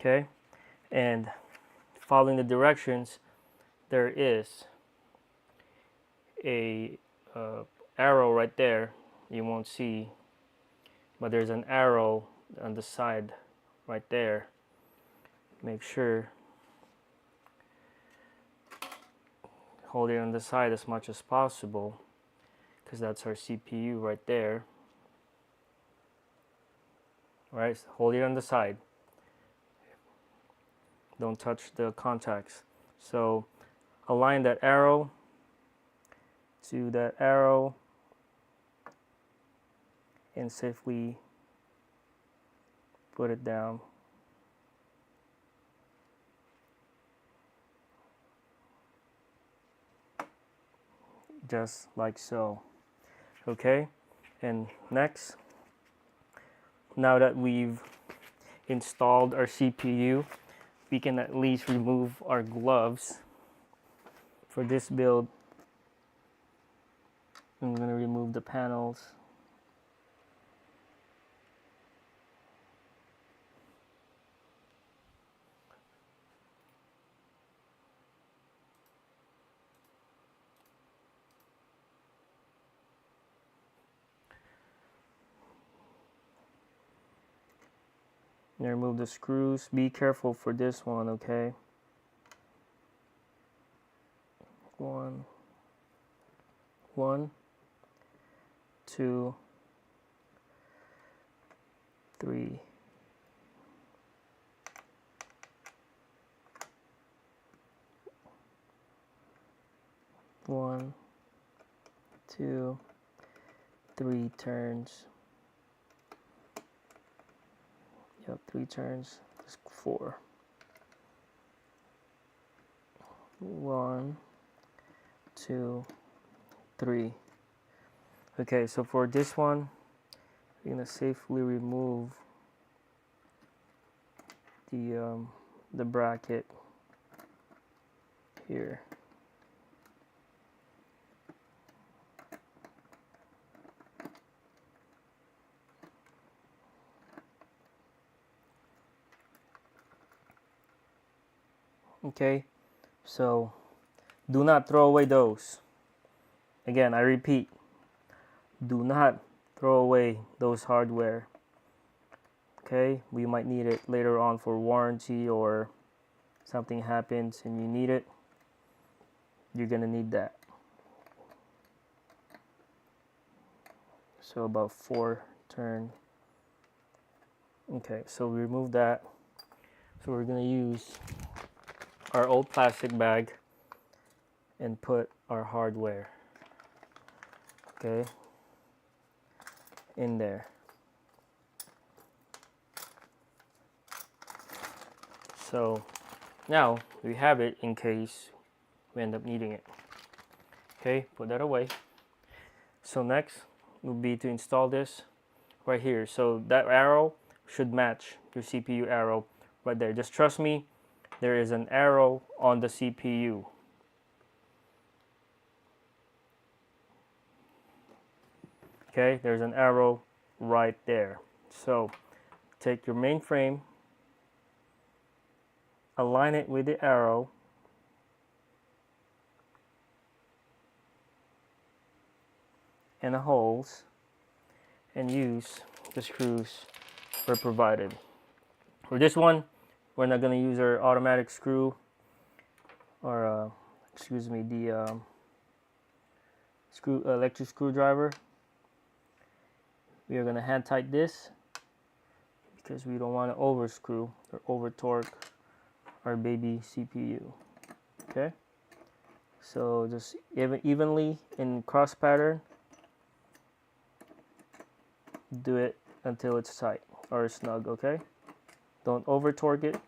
Okay, and following the directions, there is a arrow right there. You won't see, but there's an arrow on the side right there. Make sure hold it on the side as much as possible, because that's our CPU right there. Right, so hold it on the side. Don't touch the contacts. So align that arrow to that arrow and safely put it down. Just like so. Okay, and next, now that we've installed our CPU, we can at least remove our gloves. For this build, I'm going to remove the panels. And remove the screws. Be careful for this one, okay? 1, 2, 3. 1, 2, 3 turns. Yep, 3 turns. Just 4. 1, 2, 3. Okay, so for this one, we're gonna safely remove the bracket here. Okay, so do not throw away those. Again, I repeat, do not throw away those hardware. Okay, we might need it later on for warranty, or something happens and you need it, you're gonna need that. So about 4 turn. Okay, so we remove that. So we're gonna use our old plastic bag and put our hardware, okay, in there. So now we have it in case we end up needing it. Okay, put that away. So next will be to install this right here. So that arrow should match your CPU arrow right there. Just trust me, there is an arrow on the CPU. Okay, there's an arrow right there. So take your mainframe, align it with the arrow, and the holes, and use the screws were provided. For this one, we're not going to use our automatic screw, or excuse me, the electric screwdriver. We are going to hand tight this because we don't want to over screw or over torque our baby CPU. Okay, so just evenly in cross pattern, do it until it's tight or snug. Okay, don't over torque it.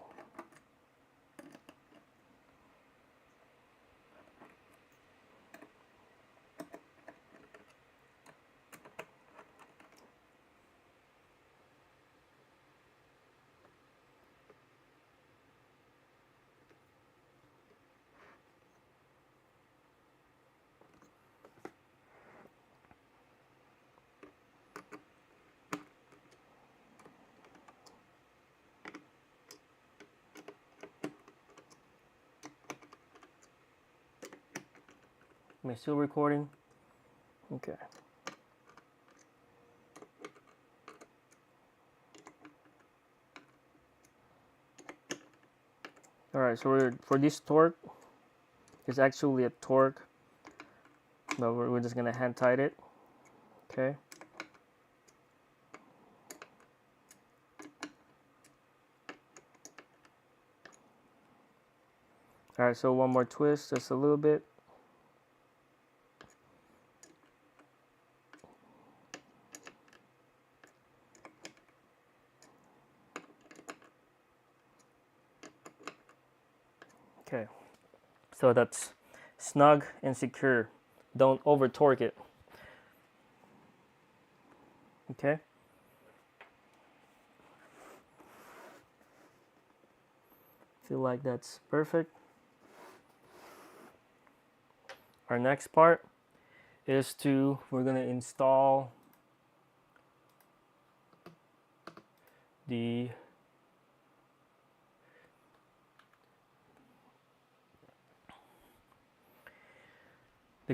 Am I still recording? Okay. Alright, so for this torque, it's actually a torque, but we're just going to hand tight it. Okay. Alright, so one more twist, just a little bit. Okay, so that's snug and secure. Don't over torque it. Okay. Feel like that's perfect. Our next part is we're gonna install the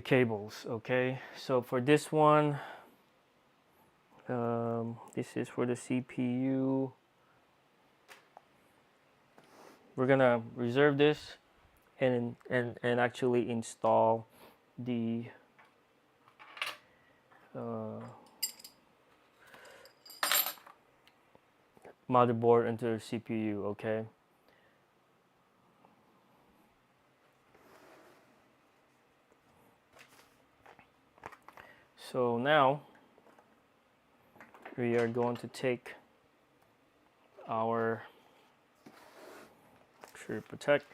cables. Okay, so for this one, this is for the CPU. We're gonna reserve this and actually install the motherboard into the CPU. Okay. So now we are going to take our protect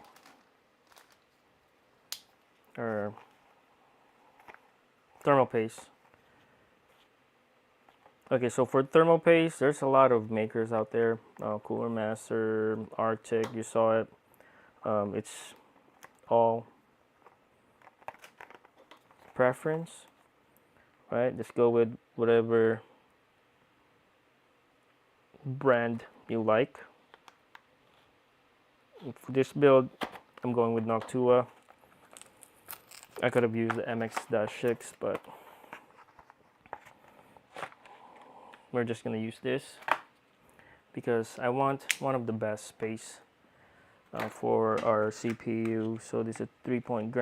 our thermal paste. Okay, so for thermal paste, there's a lot of makers out there. Cooler Master, Arctic, you saw it. It's all preference, right? Just go with whatever brand you like. For this build, I'm going with Noctua. I could have used the MX-6, but we're just gonna use this because I want one of the best space for our CPU. So this is 3.5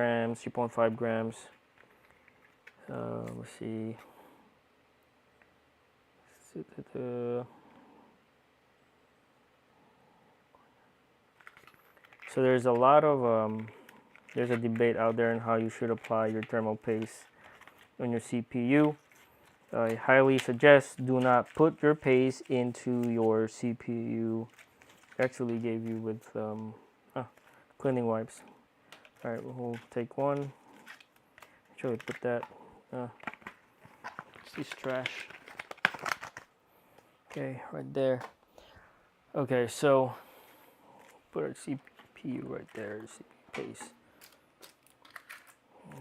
grams. Let's see. So there's a lot of there's a debate out there on how you should apply your thermal paste on your CPU. I highly suggest do not put your paste into your CPU. Actually gave you with cleaning wipes. All right, we'll take one. Actually put that. It's this trash. Okay, right there. Okay, so put our CPU right there. CPU paste.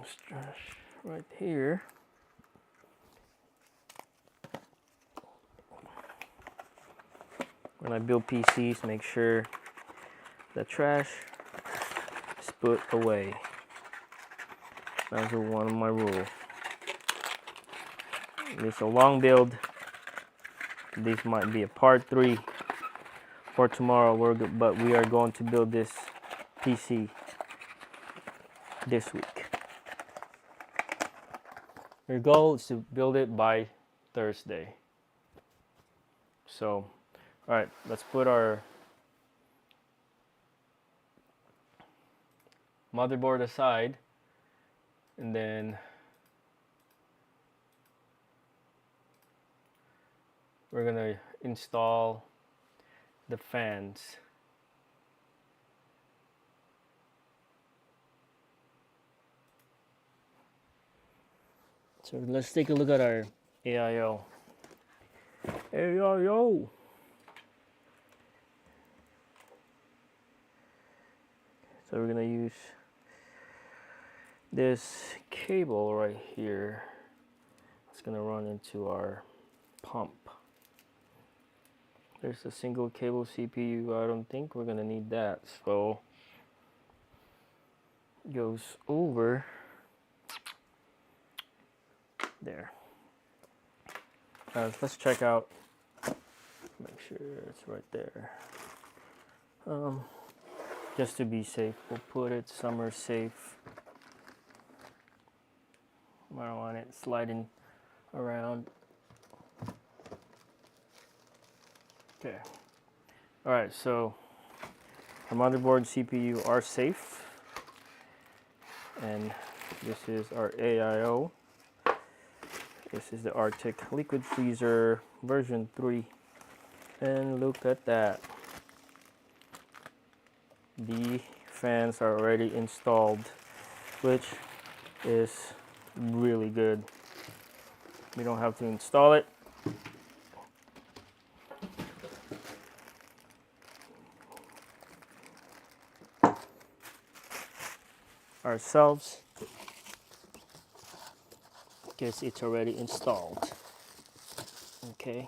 This trash right here. When I build PCs, make sure the trash is put away. That's one of my rules. It's a long build. This might be a part 3 for tomorrow. But we are going to build this PC this week. Your goal is to build it by Thursday. So, all right, let's put our motherboard aside, and then we're gonna install the fans. So let's take a look at our AIO. AIO. So we're gonna use this cable right here. It's gonna run into our pump. There's a single cable CPU. I don't think we're gonna need that. So it goes over there. Let's check out. Make sure it's right there. Just to be safe, we'll put it somewhere safe. I don't want it sliding around. Okay. All right, so our motherboard and CPU are safe. And this is our AIO. This is the Arctic Liquid Freezer version 3. And look at that. The fans are already installed, which is really good. We don't have to install it. ourselves because it's already installed. Okay.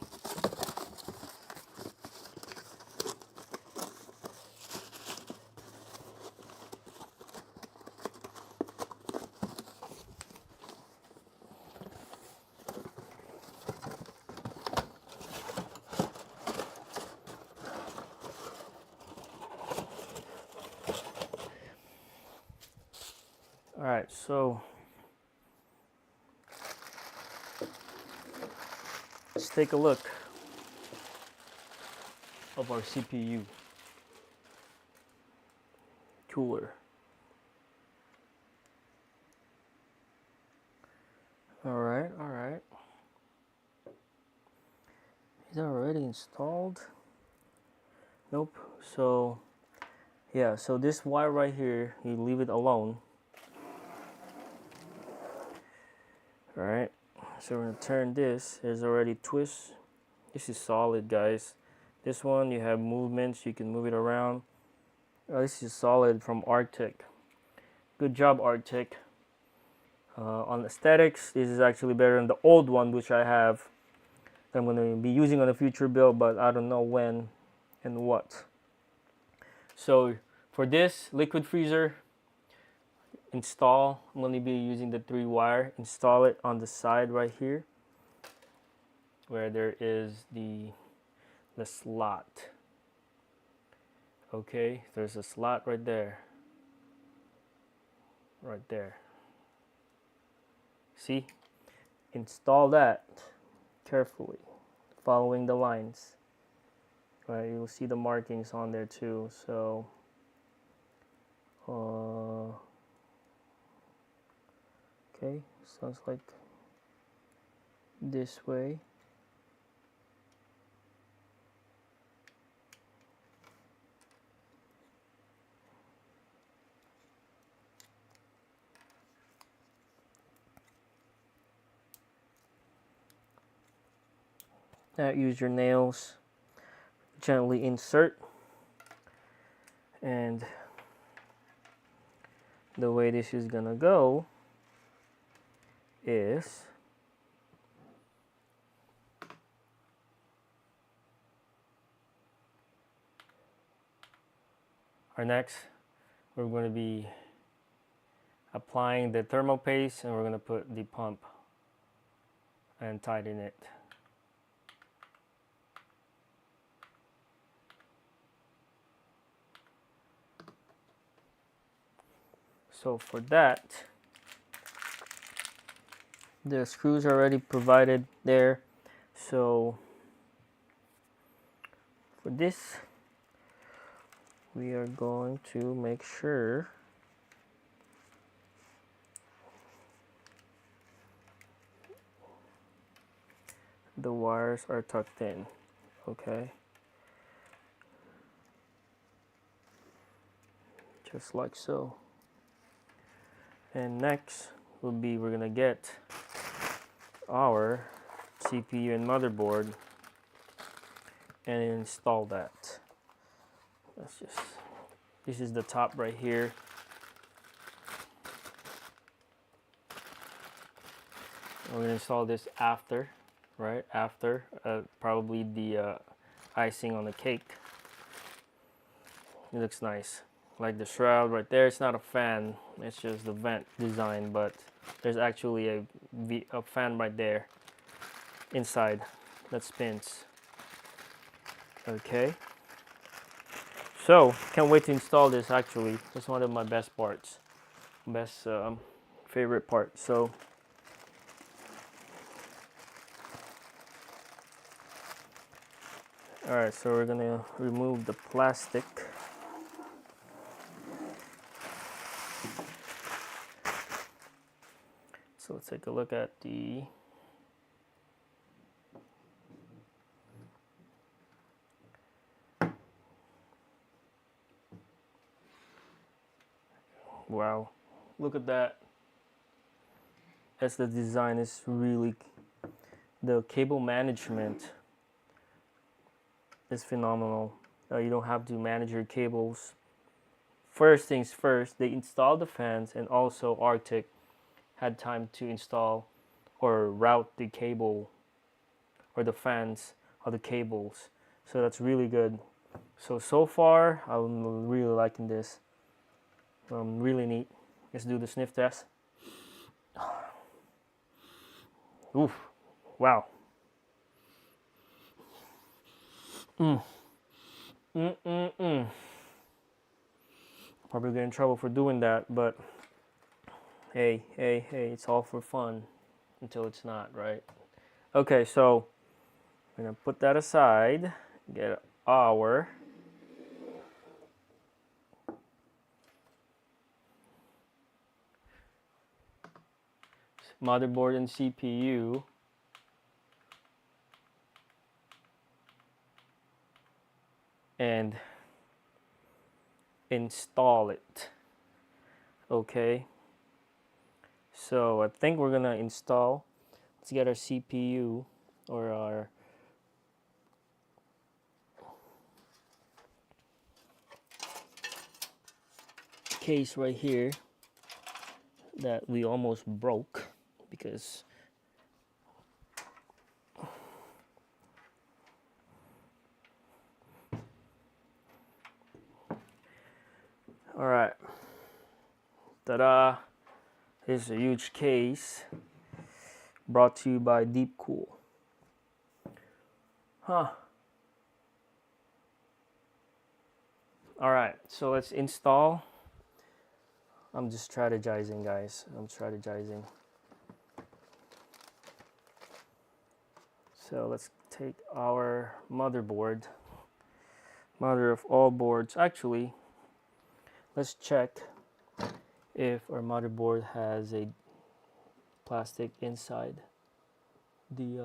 All right, so let's take a look of our CPU cooler. All right. Is that already installed? Nope. So yeah, so this wire right here, you leave it alone. All right. So we're gonna turn this. There's already twists. This is solid, guys. This one you have movements. You can move it around. This is solid from Arctic. Good job, Arctic. On aesthetics, this is actually better than the old one, which I have. That I'm going to be using on a future build, but I don't know when and what. So for this liquid freezer install, I'm going to be using the 3-wire. Install it on the side right here, where there is the slot. Okay, there's a slot right there. Right there. See? Install that carefully, following the lines. Right, you'll see the markings on there too. So, okay, sounds like this way. Now use your nails, gently insert, and the way this is gonna go is we're going to be applying the thermal paste, and we're going to put the pump and tighten it. So for that, the screws are already provided there. So for this, we are going to make sure the wires are tucked in, okay? Just like so. And next will be, we're gonna get our CPU and motherboard and install that. This is the top right here. We're gonna install this after, right? After, probably the icing on the cake. It looks nice. Like the shroud right there, it's not a fan, it's just the vent design, but there's actually a fan right there inside that spins. Okay. So, can't wait to install this actually. It's one of my best parts. Favorite part. So, alright, so we're gonna remove the plastic. So let's take a look at the wow, look at that. As the design is really, the cable management is phenomenal. You don't have to manage your cables first things first, they installed the fans, and also Arctic had time to install or route the cable or the fans of the cables. So that's really good. So far, I'm really liking this. Really neat. Let's do the sniff test. Oof. Wow. Probably get in trouble for doing that, but hey, it's all for fun until it's not, right? Okay, so we're gonna put that aside, get our motherboard and CPU, and install it. Okay, so I think we're gonna install, let's get our CPU or our case right here that we almost broke because all right, ta-da, here's a huge case brought to you by Deep Cool. All right, so let's install. I'm just strategizing, guys. I'm strategizing. So let's take our motherboard, mother of all boards. Actually, let's check if our motherboard has a plastic inside the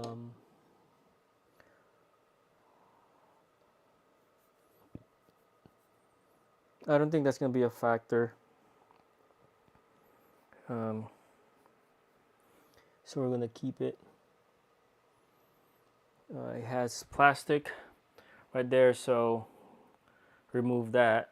I don't think that's gonna be a factor. So we're gonna keep it. It has plastic right there, so remove that.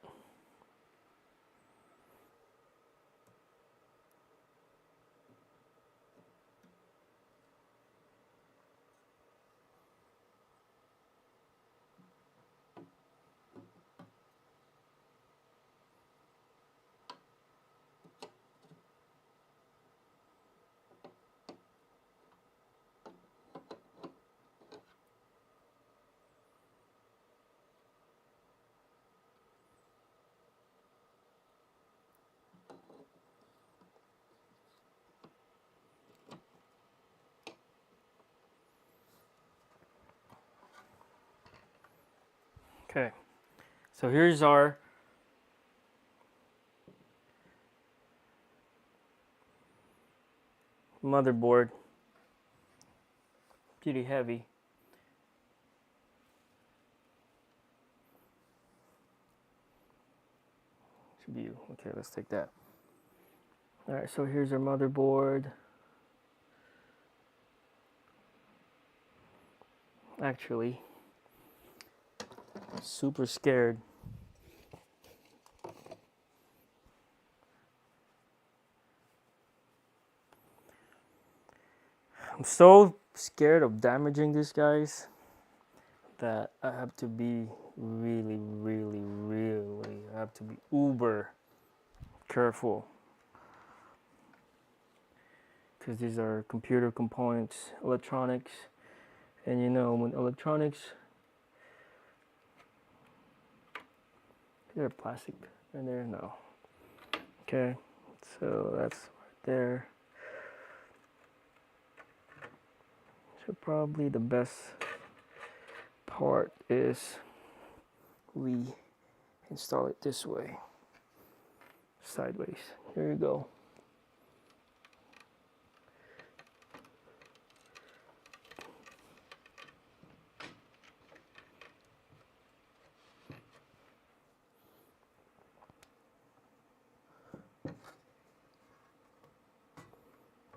Okay, so here's our motherboard. Pretty heavy. Should be, okay, let's take that. All right, so here's our motherboard. Actually, super scared. I'm so scared of damaging this, guys, that I have to be really, I have to be uber careful. Because these are computer components, electronics, and you know, when electronics, is there plastic in there? No. Okay, so that's right there. So probably the best part is we install it this way, sideways. There you go.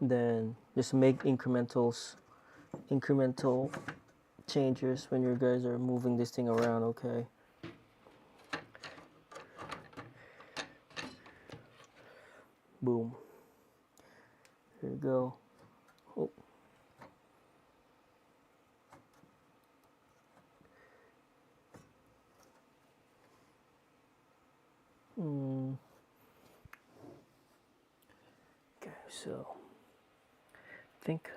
Then just make incremental changes when you guys are moving this thing around, okay? Boom. There you go. Oh. Okay, so I think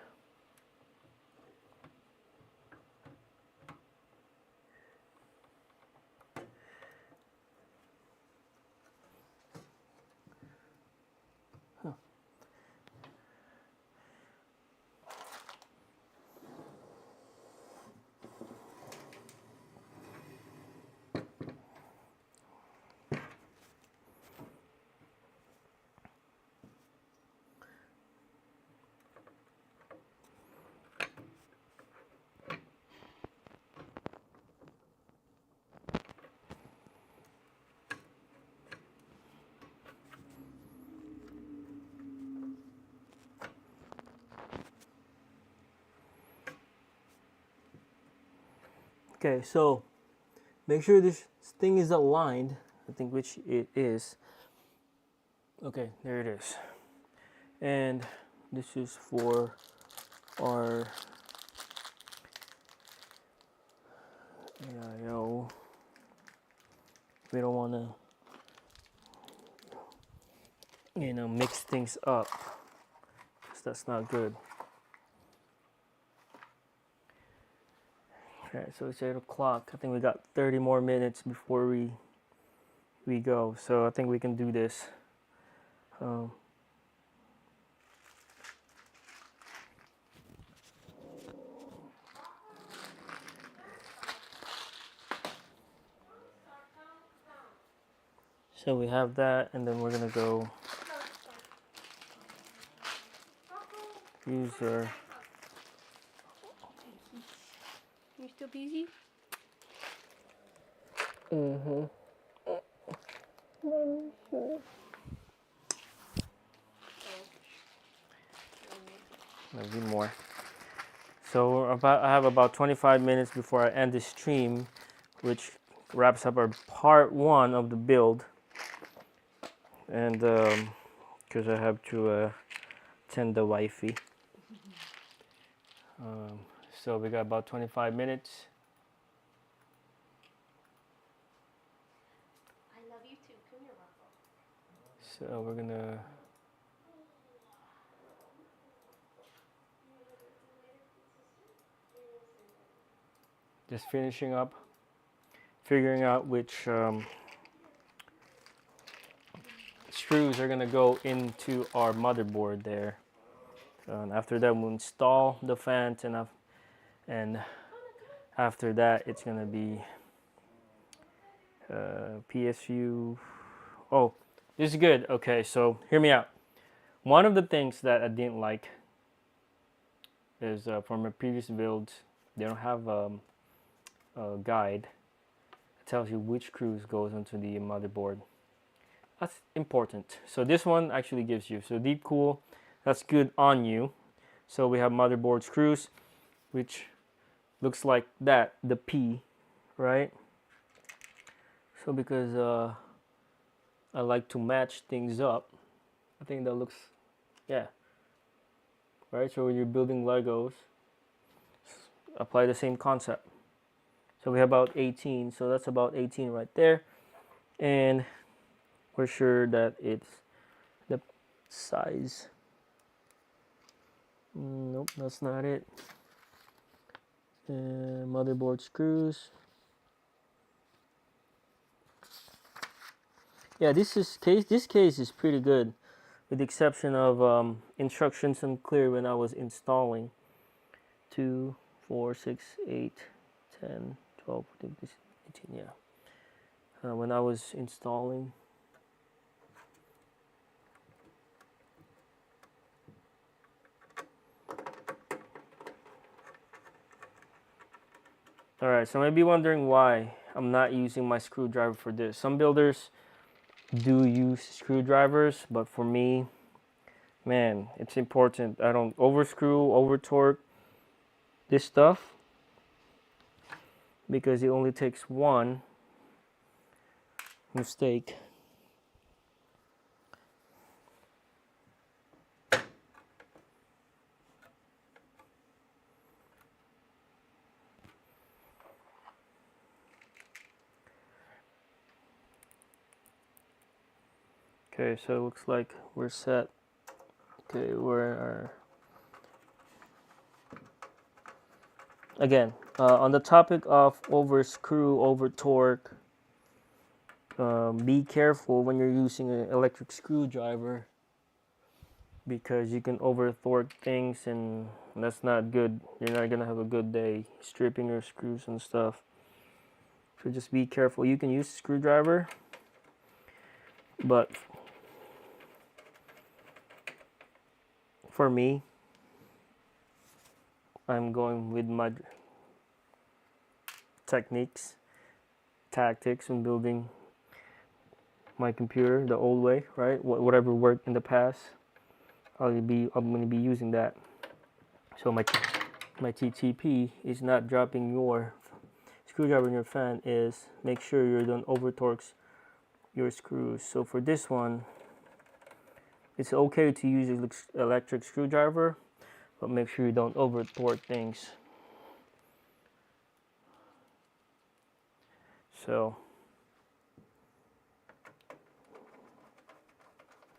okay, so make sure this thing is aligned. I think which it is. Okay, there it is. And this is for our AIO. We don't want to, mix things up, because that's not good. Okay, so it's 8 o'clock. I think we got 30 more minutes before we go. So I think we can do this. So we have that, and then we're gonna go use our. You still busy? Maybe more. So I have about 25 minutes before I end this stream, which wraps up our part 1 of the build. And because I have to tend the wifey. So we got about 25 minutes. I love you too. Come here, Ruffle. So we're gonna just finishing up, figuring out which screws are gonna go into our motherboard there. And after that, we'll install the fans, and after that, it's gonna be PSU. Oh, this is good. Okay, so hear me out. One of the things that I didn't like is from my previous builds, they don't have a guide that tells you which screws goes into the motherboard. That's important. So this one actually gives you. So deep cool, that's good on you. So we have motherboard screws, which looks like that, the P, right? So because I like to match things up, I think that looks, yeah. Right, so when you're building Legos, apply the same concept. So we have about 18, so that's about 18 right there. And we're sure that it's the size. Nope, that's not it. Motherboard screws. Yeah, this case is pretty good, with the exception of instructions unclear when I was installing. 2, 4, 6, 8, 10, 12, I think this is 18, yeah. When I was installing. Alright, so you may be wondering why I'm not using my screwdriver for this. Some builders do use screwdrivers, but for me, man, it's important. I don't overscrew, over torque this stuff, because it only takes one mistake Okay, so it looks like we're set. Okay, again, on the topic of over screw, over torque, be careful when you're using an electric screwdriver because you can over torque things and that's not good. You're not gonna have a good day stripping your screws and stuff. So just be careful. You can use a screwdriver, but for me, I'm going with my tactics when building my computer the old way, right? Whatever worked in the past, I'm going to be using that. So my TTP is not dropping your screwdriver in your fan. Is make sure you don't over torque your screws. So for this one, it's okay to use an electric screwdriver, but make sure you don't over torque things. So,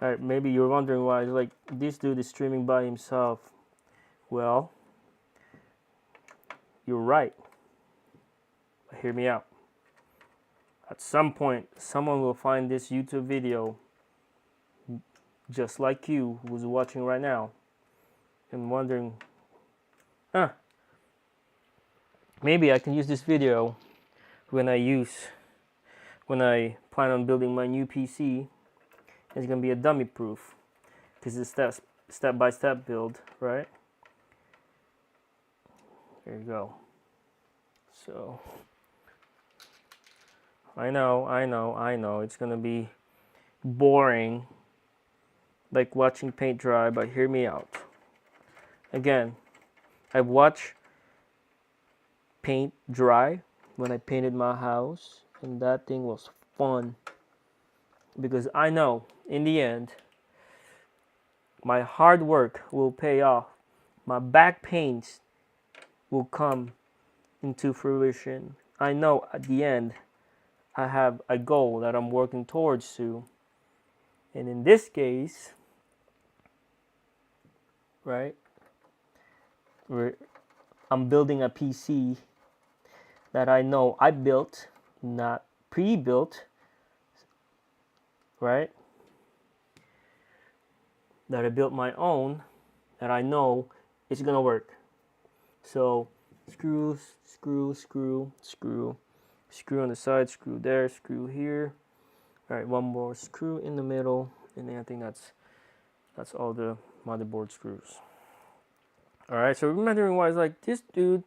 alright, maybe you're wondering why like this dude is streaming by himself. Well, you're right. But hear me out. At some point, someone will find this YouTube video just like you who's watching right now and wondering, maybe I can use this video when I plan on building my new PC. It's gonna be a dummy proof because it's step by step build, right? There you go. So I know it's gonna be boring like watching paint dry, but hear me out. Again, I've watched paint dry when I painted my house, and that thing was fun because I know in the end my hard work will pay off. My back pains will come into fruition. I know at the end I have a goal that I'm working towards to. And in this case, right, I'm building a PC that I know I built, not pre-built, right? That I built my own, that I know it's gonna work. So screw on the side, screw there, screw here. All right, one more screw in the middle, and then I think that's all the motherboard screws. All right, so remembering why it's like this dude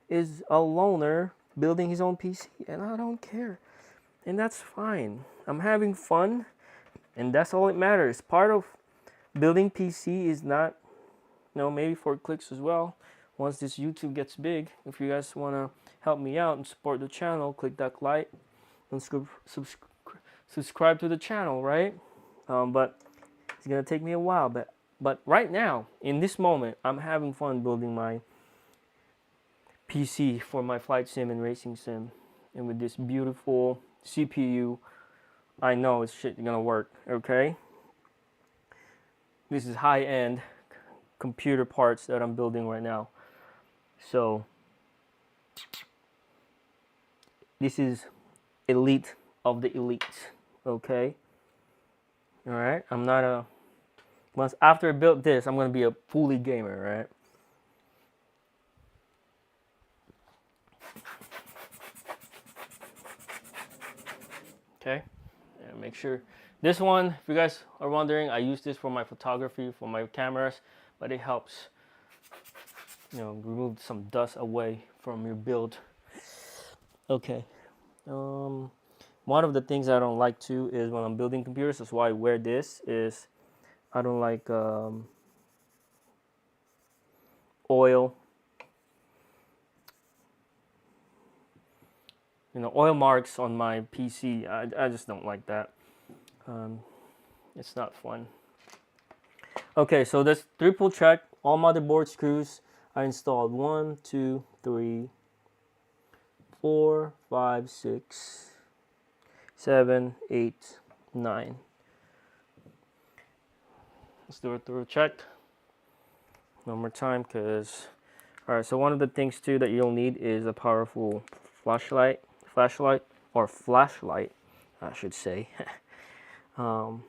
is a loner building his own PC, and I don't care, and that's fine. I'm having fun, and that's all it matters. Part of building PC is not, maybe for clicks as well. Once this YouTube gets big, if you guys want to help me out and support the channel, click that like and subscribe to the channel, right? But it's gonna take me a while. But right now, in this moment, I'm having fun building my PC for my flight sim and racing sim, and with this beautiful CPU, I know it's gonna work. Okay, this is high-end computer parts that I'm building right now. So this is elite of the elite. Okay. All right. I'm not a. Once after I built this, I'm gonna be a fully gamer, right? Okay. And make sure this one. If you guys are wondering, I use this for my photography, for my cameras, but it helps, remove some dust away from your build. Okay. One of the things I don't like too is when I'm building computers. That's why I wear this. Is I don't like oil. Oil marks on my PC. I just don't like that. It's not fun. Okay, so this triple check. All motherboard screws are installed. 1, 2, 3, 4, 5, 6, 7, 8, 9. Let's do a thorough check one more time, because all right. So one of the things too that you'll need is a powerful flashlight, or flashlight, I should say. um,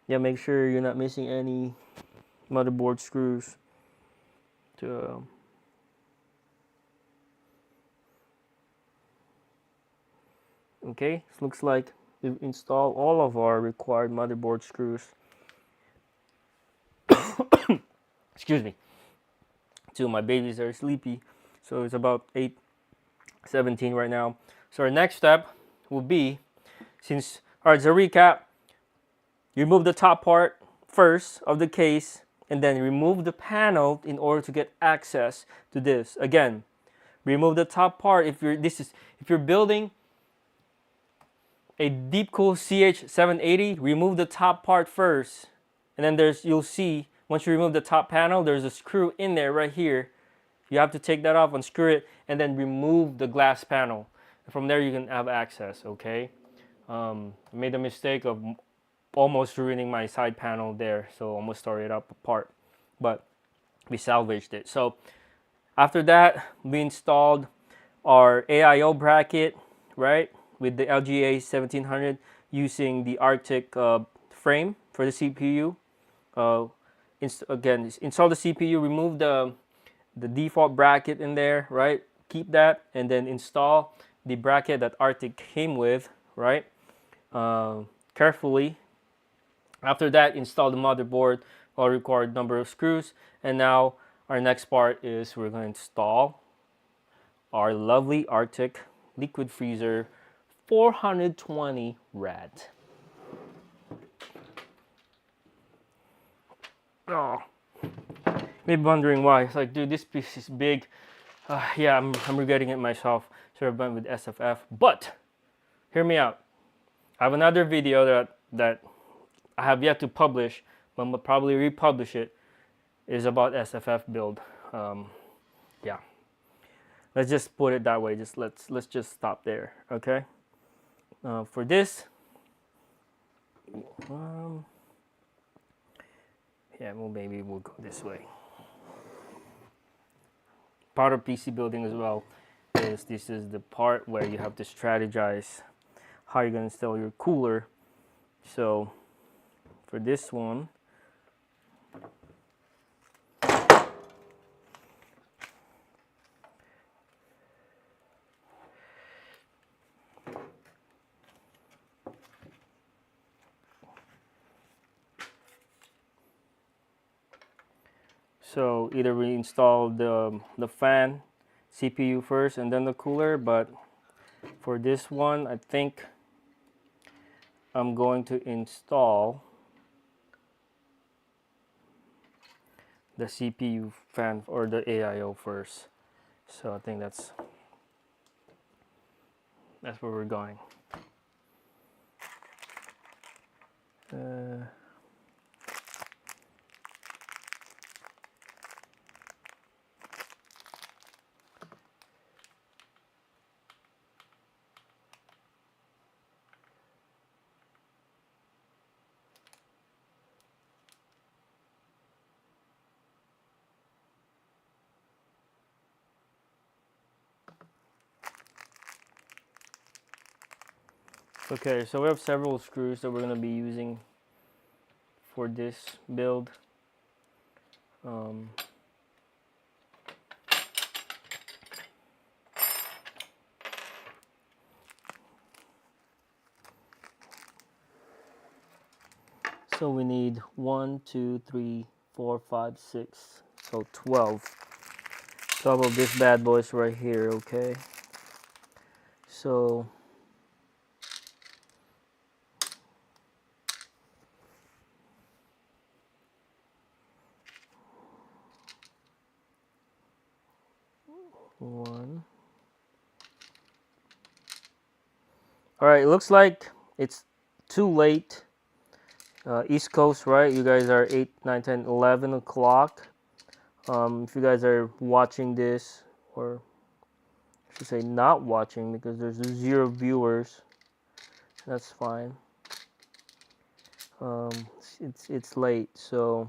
yeah, make sure you're not missing any motherboard screws. To okay, it looks like we've installed all of our required motherboard screws. Excuse me. Two of my babies are sleepy, so it's about 8:17 right now. So our next step will be, since, all right, as a recap, you remove the top part first of the case, and then remove the panel in order to get access to this. Again, remove the top part if you're building a deep cool CH780, remove the top part first, and then you'll see once you remove the top panel, there's a screw in there right here. You have to take that off, unscrew it, and then remove the glass panel. And from there, you can have access. Okay. I made the mistake of almost ruining my side panel there, so almost tore it up apart, but we salvaged it. So after that, we installed our AIO bracket, right, with the LGA 1700 using the Arctic frame for the CPU. Again, install the CPU, remove the default bracket in there, right? Keep that, and then install the bracket that Arctic came with, right? Carefully. After that, install the motherboard, all required number of screws, and now our next part is we're going to install our lovely Arctic liquid freezer 420 rad. Oh, maybe wondering why. It's like, dude, this piece is big. Yeah, I'm regretting it myself. Should have went with SFF. But hear me out. I have another video that I have yet to publish, but I'm probably republish it. Is about SFF build. Yeah, let's just put it that way. Let's just stop there. Okay. For this, yeah, well, maybe we'll go this way. Part of PC building as well is this is the part where you have to strategize how you're going to install your cooler. So for this one, so either we install the fan CPU first and then the cooler, but for this one, I think I'm going to install the CPU fan or the AIO first. So I think that's where we're going. Okay, so we have several screws that we're going to be using for this build. So we need 1, 2, 3, 4, 5, 6, so 12. 12 of these bad boys right here, okay? So one. All right, it looks like it's too late. East Coast, right? You guys are 8, 9, 10, 11 o'clock. If you guys are watching this, or I should say not watching, because there's 0 viewers, that's fine. It's late, so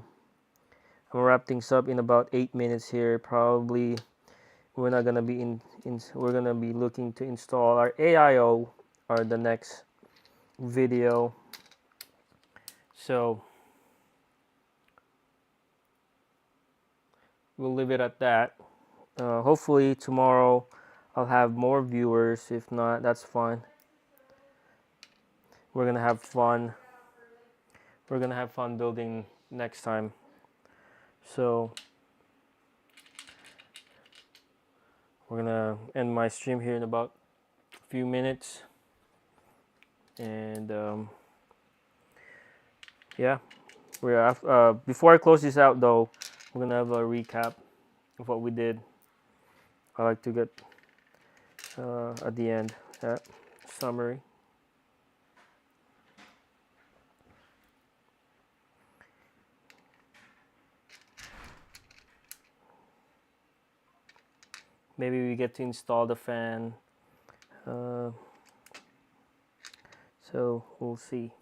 I'm gonna wrap things up in about 8 minutes here. Probably we're not gonna be we're gonna be looking to install our AIO or the next video. So we'll leave it at that. Hopefully tomorrow I'll have more viewers. If not, that's fine. We're gonna have fun. We're gonna have fun building next time. So we're gonna end my stream here in about a few minutes. And yeah, before I close this out though, we're gonna have a recap of what we did. I like to get at the end that summary. Maybe we get to install the fan. Uh, so we'll see.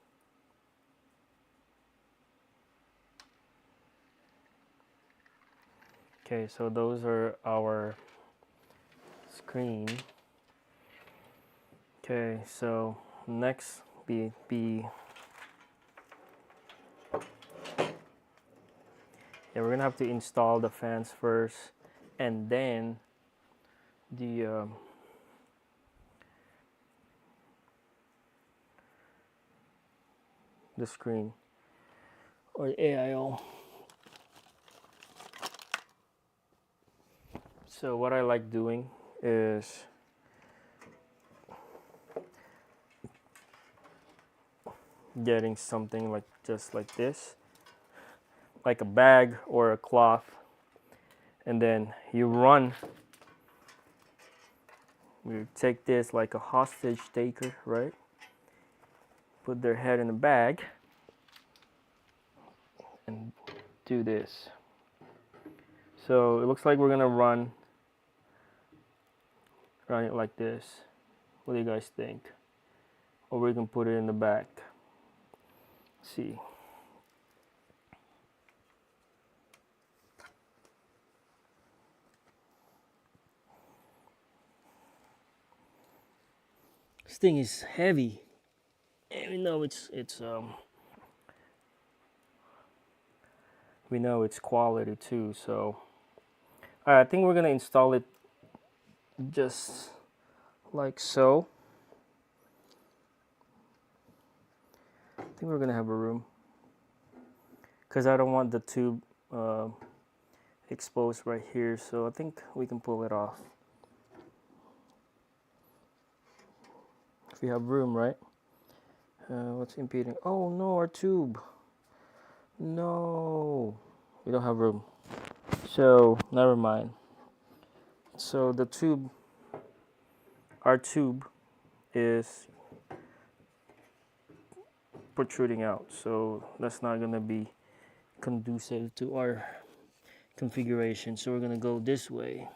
Okay, so those are our screen. Okay, so next be yeah, we're gonna have to install the fans first, and then the screen or the AIO. So what I like doing is getting something like just like this, like a bag or a cloth, and then you take this like a hostage taker, right? Put their head in a bag and do this. So it looks like we're gonna run it like this. What do you guys think? Or we can put it in the back. Let's see. This thing is heavy. And we know we know it's quality too, so I think we're gonna install it just like so. I think we're gonna have a room because I don't want the tube exposed right here, so I think we can pull it off if we have room, right? What's impeding? Oh no, our tube. No, we don't have room, so never mind. So our tube is protruding out, so that's not gonna be conducive to our configuration. So we're gonna go this way.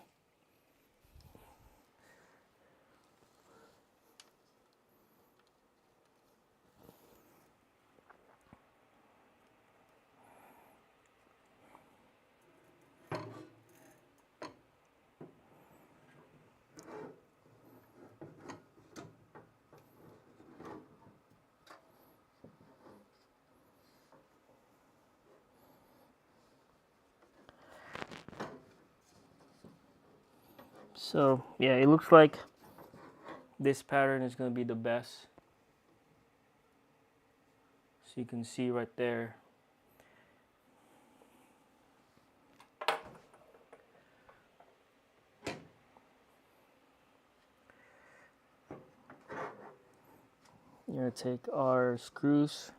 So yeah, it looks like this pattern is gonna be the best. So you can see right there. You're gonna take our screws.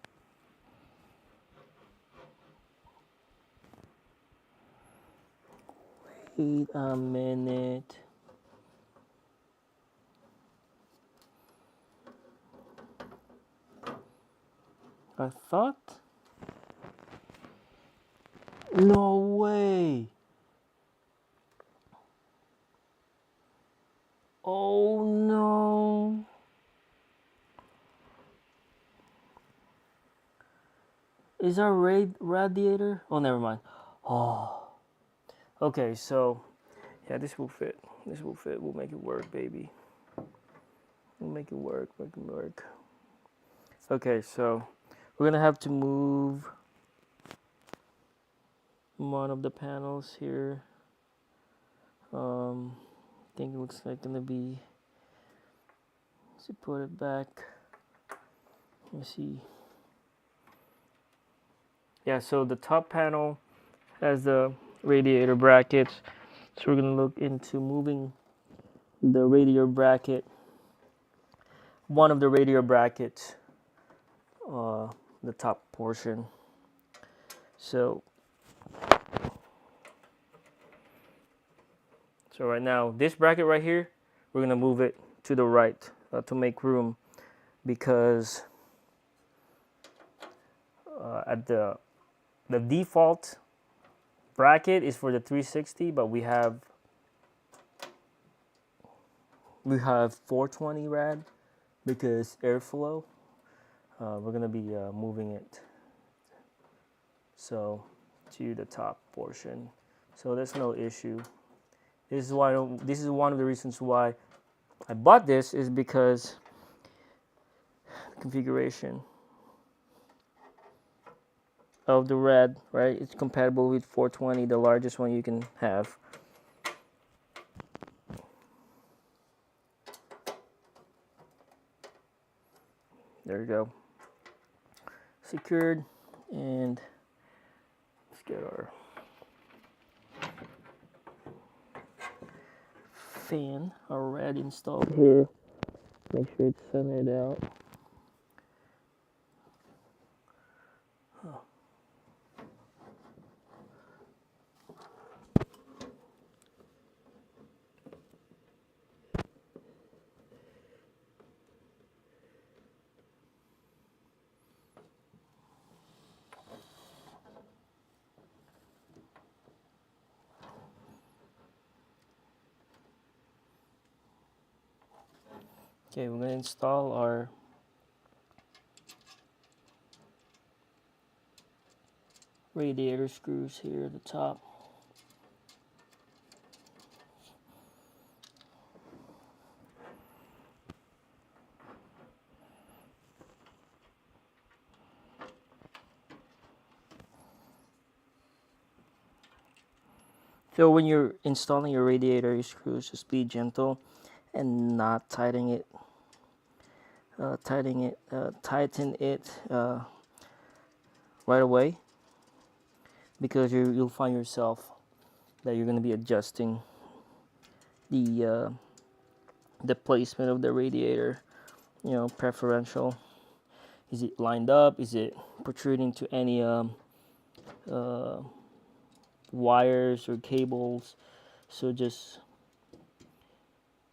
Wait a minute. I thought. No way. Oh no. Is our radiator? Oh, never mind. Oh, okay. So yeah, this will fit. This will fit. We'll make it work, baby. We'll make it work. Make it work. Okay, so we're gonna have to move one of the panels here. I think it looks like gonna be. Let's put it back. Let's see. Yeah, so the top panel has the radiator brackets. So we're gonna look into moving the radiator bracket, one of the radiator brackets, the top portion. So right now, this bracket right here, we're gonna move it to the right to make room, because at the default bracket is for the 360, but we have 420 rad because airflow. We're gonna be moving it so to the top portion, so there's no issue. This is one of the reasons why I bought this, is because configuration of the rad, right? It's compatible with 420, the largest one you can have. There you go. Secured, and let's get our fan, our rad installed here. Make sure it's centered out. Okay, we're gonna install our radiator screws here at the top. So when you're installing your radiator screws, just be gentle and not tighten it. Tighten it right away, because you'll find yourself that you're going to be adjusting the placement of the radiator. Preferential. Is it lined up? Is it protruding to any wires or cables? So just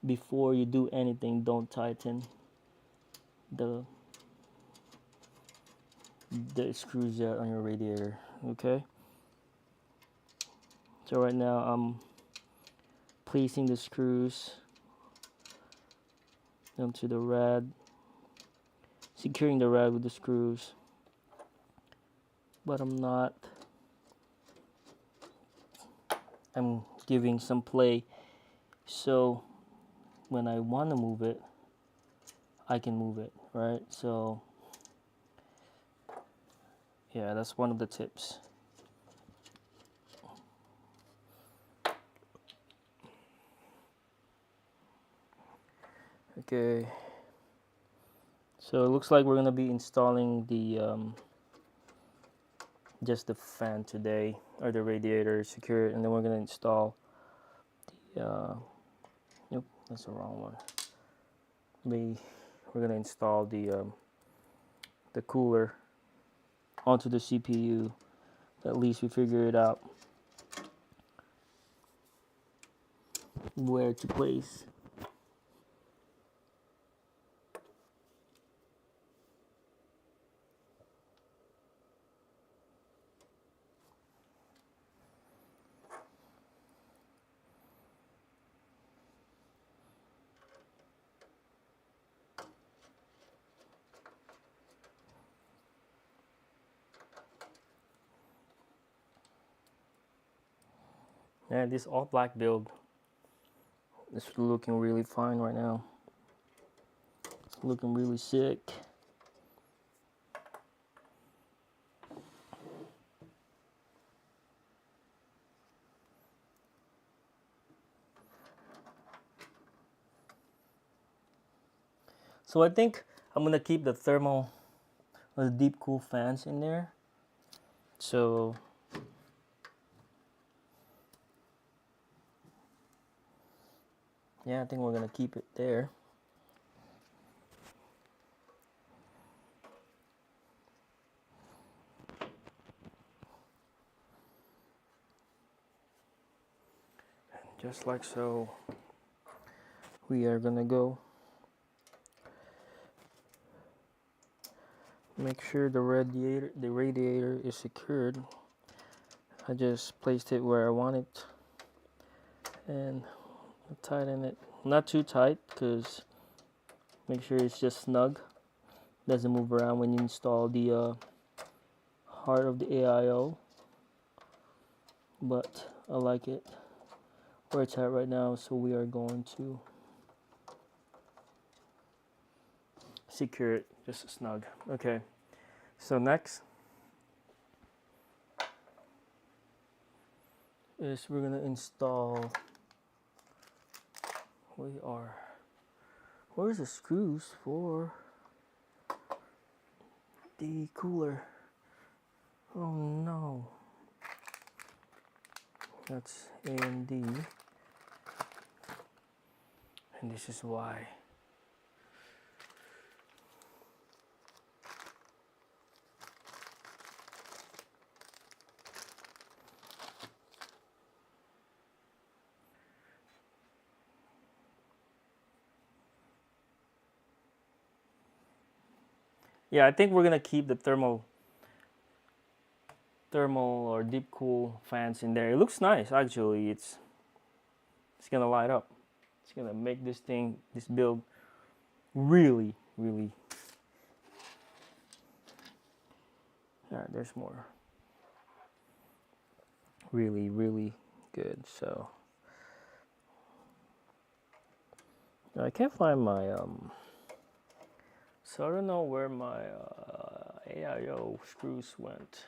before you do anything, don't tighten the screws on your radiator. Okay. So right now I'm placing the screws onto the rad, securing the rad with the screws, but I'm giving some play, so when I want to move it, I can move it, right? So yeah, that's one of the tips. Okay, so it looks like we're gonna be installing the just the fan today, or the radiator secure, and then we're gonna install the nope, that's the wrong one. We're gonna install the cooler onto the CPU. At least we figure it out where to place. And this all black build is looking really fine right now. Looking really sick. So I think I'm gonna keep the thermal, the deep cool fans in there. So yeah, I think we're gonna keep it there. Just like so, we are gonna go make sure the radiator is secured. I just placed it where I want it and tighten it, not too tight, because make sure it's just snug, doesn't move around when you install the heart of the AIO. But I like it where it's at right now, so we are going to secure it just snug. Okay, so next is we're gonna install, where's the screws for the cooler? Oh no, that's A and D, and this is why. Yeah, I think we're gonna keep the thermal or deep cool fans in there. It looks nice actually. It's gonna light up. It's gonna make this build really, really. Yeah, there's more. Really, really good. So I can't find my so I don't know where my AIO screws went.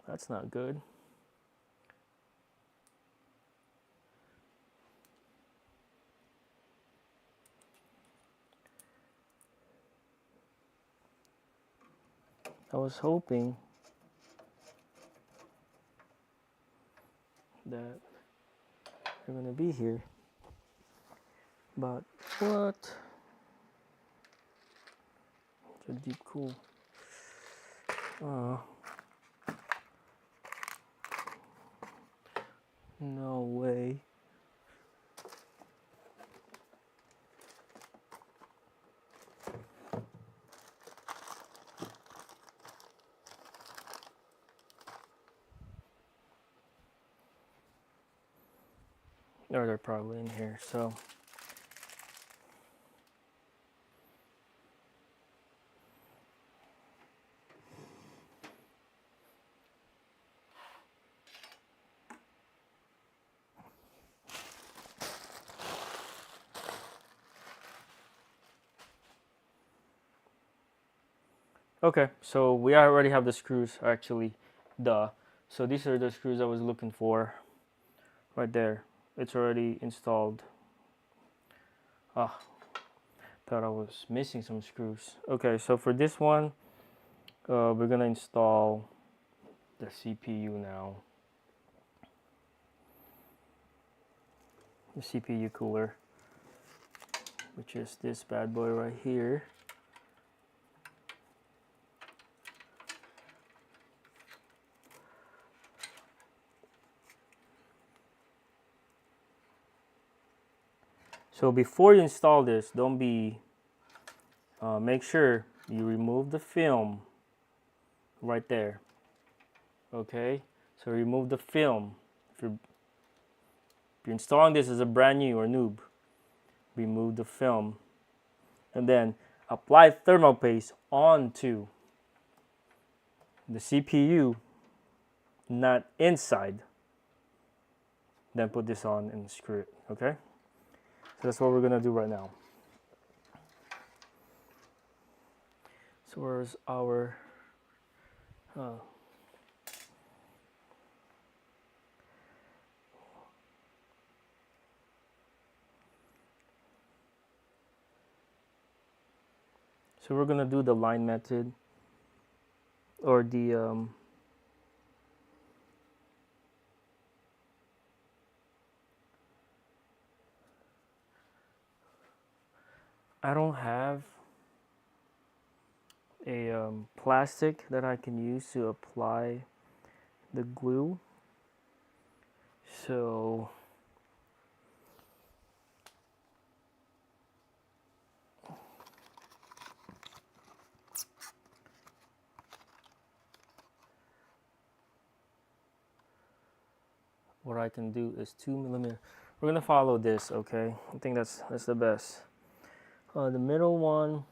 That's not good. I was hoping that they're gonna be here, but what? It's a deep cool. No way. Or they're probably in here, so. Okay, so we already have the screws actually, duh. So these are the screws I was looking for right there. It's already installed. Ah, thought I was missing some screws. Okay, so for this one, we're gonna install the CPU now. The CPU cooler, which is this bad boy right here. So before you install this, make sure you remove the film right there. Okay, so remove the film. If you're installing this as a brand new or noob, remove the film, and then apply thermal paste onto the CPU, not inside. then put this on and screw it. Okay, so that's what we're gonna do right now. So where's our so we're gonna do the line method, or the I don't have a plastic that I can use to apply the glue. So what I can do is 2 millimeter. We're gonna follow this, okay? I think that's the best. The middle one,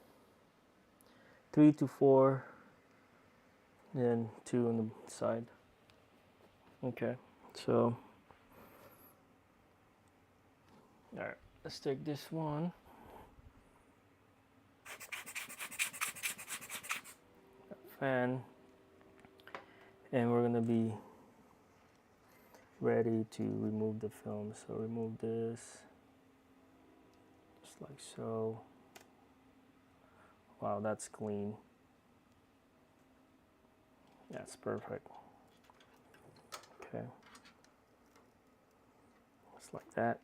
3 to 4, then 2 on the side. Okay, so all right, let's take this one. Fan, and we're gonna be ready to remove the film. So remove this, just like so. Wow, that's clean. That's perfect. Okay, just like that.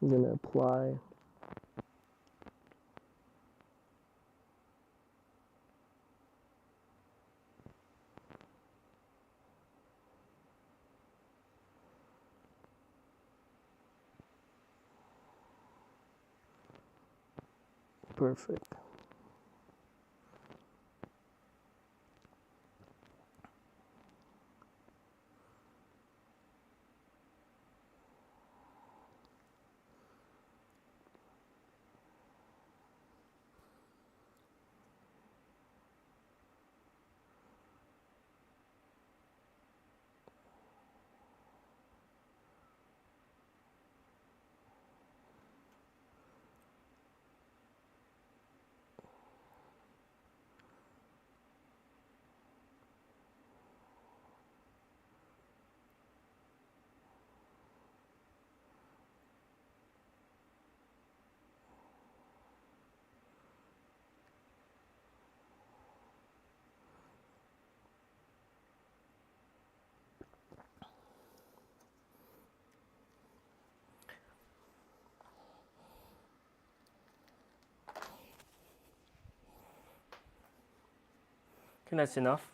I'm gonna apply perfect. Okay, that's enough.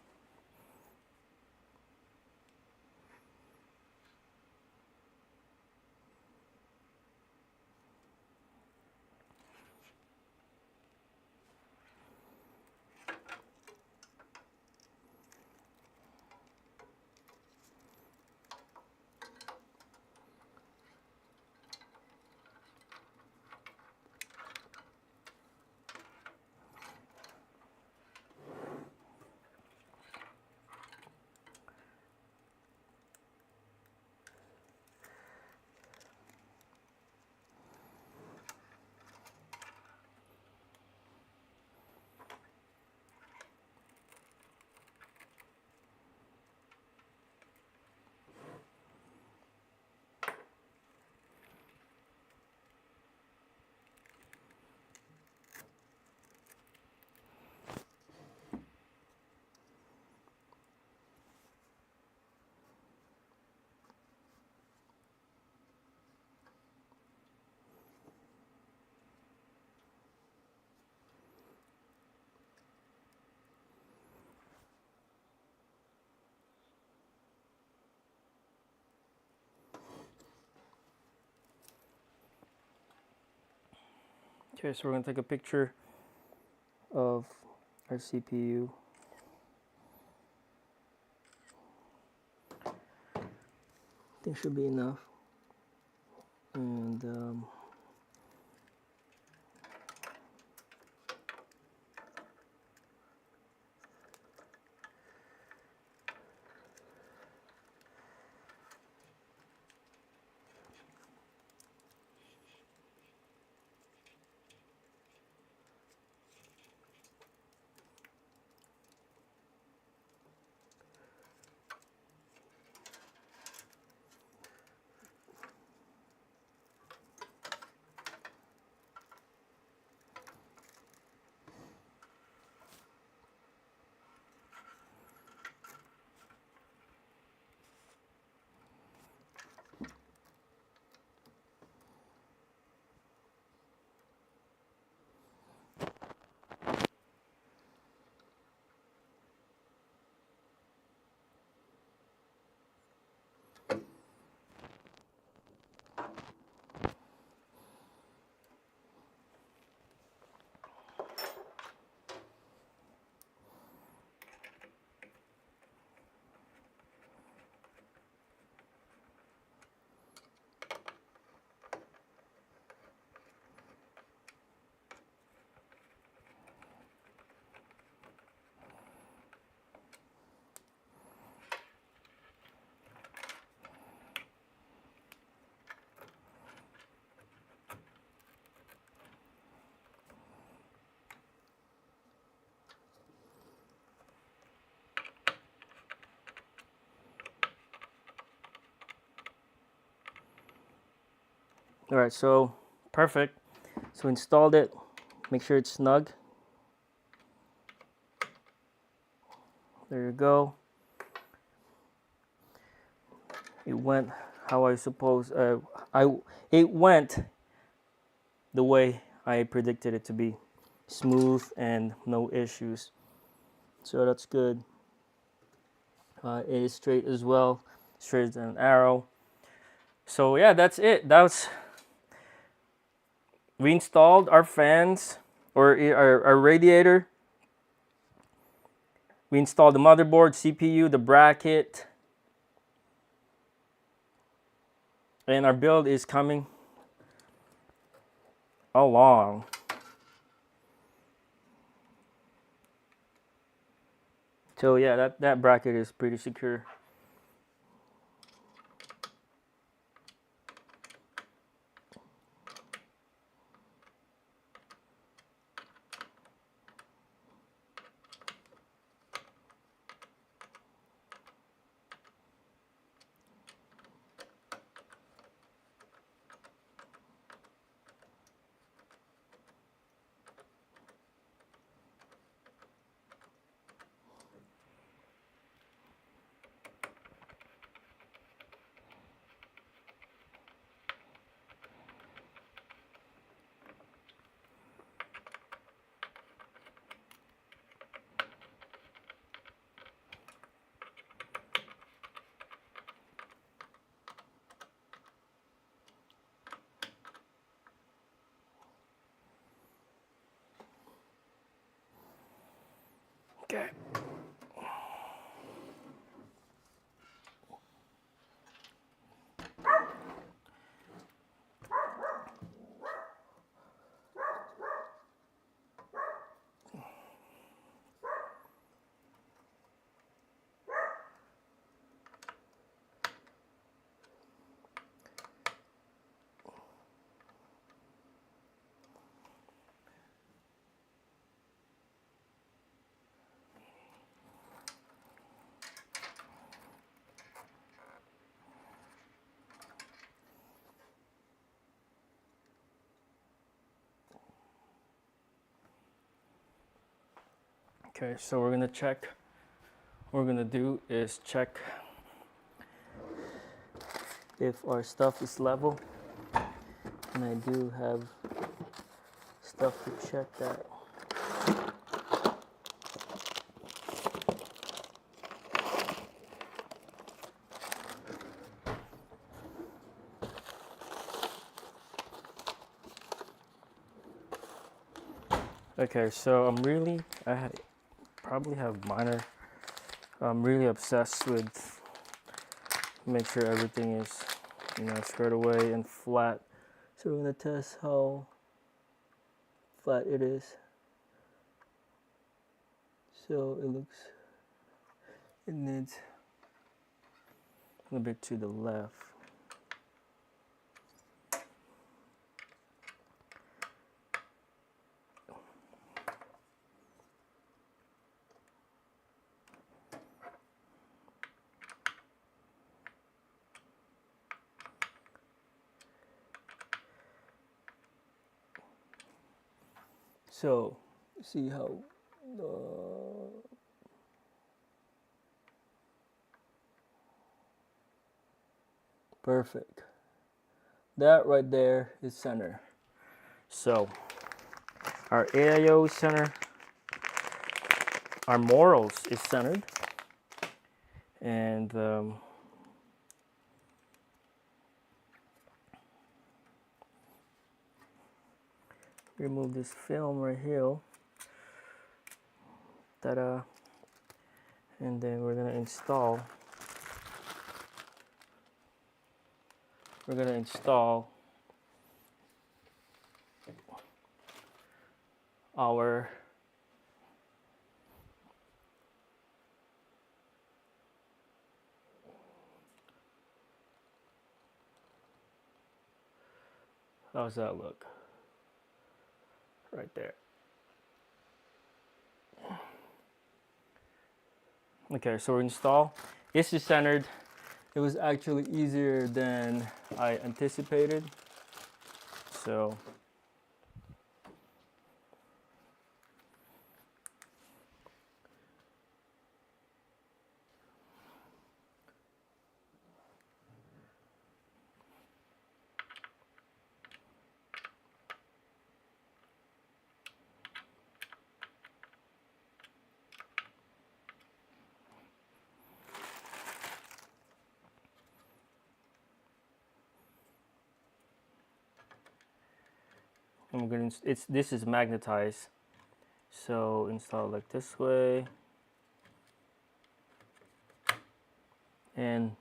Okay, so we're gonna take a picture of our CPU. I think should be enough. And All right, so perfect. So installed it. Make sure it's snug. There you go. It went how I suppose. It went the way I predicted it to be, smooth and no issues. So that's good. It is straight as well, straight as an arrow. So yeah, that's it. We installed our fans or our radiator. We installed the motherboard, CPU, the bracket, and our build is coming along. So yeah, that bracket is pretty secure. Okay. Okay, so we're gonna check. What we're gonna do is check if our stuff is level, and I do have stuff to check that. Okay, so probably have minor. I'm really obsessed with make sure everything is, squared away and flat. So we're gonna test how flat it is. So it needs a little bit to the left. So, see how perfect. That right there is center. So, our AIO is center. Our morals is centered. And remove this film right here. Ta-da. And then we're gonna install our how's that look? Right there. Okay, so we install. This is centered. It was actually easier than I anticipated. So I'm gonna, this is magnetized, so install it like this way, and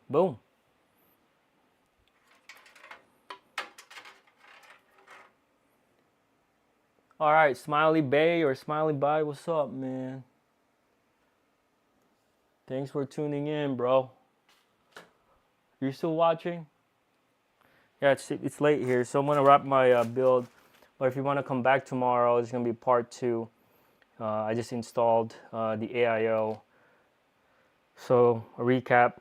boom. All right, Smiley Bay or Smiley Bye, what's up, man? Thanks for tuning in, bro. You still watching? Yeah, it's late here, so I'm gonna wrap my build. But if you want to come back tomorrow, it's gonna be part 2. I just installed the AIO. So a recap: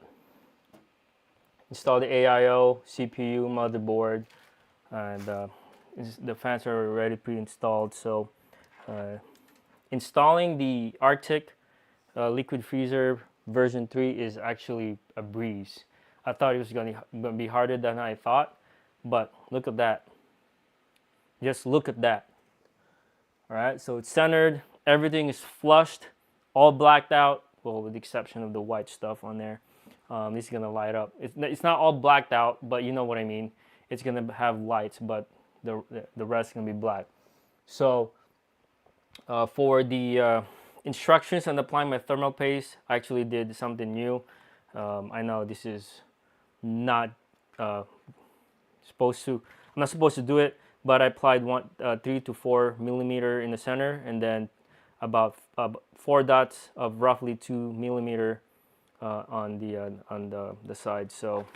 install the AIO, CPU, motherboard, and the fans are already pre-installed. So installing the Arctic liquid freezer version 3 is actually a breeze. I thought it was gonna be harder than I thought, but look at that. Just look at that. All right, so it's centered. Everything is flushed, all blacked out. Well, with the exception of the white stuff on there. This is gonna light up. It's not all blacked out, but you know what I mean. It's gonna have lights, but the rest is gonna be black. So for the instructions on applying my thermal paste, I actually did something new. I know this is not supposed to. I'm not supposed to do it, but I applied 3 to 4 millimeter in the center, and then about 4 dots of roughly 2 millimeter on the side. So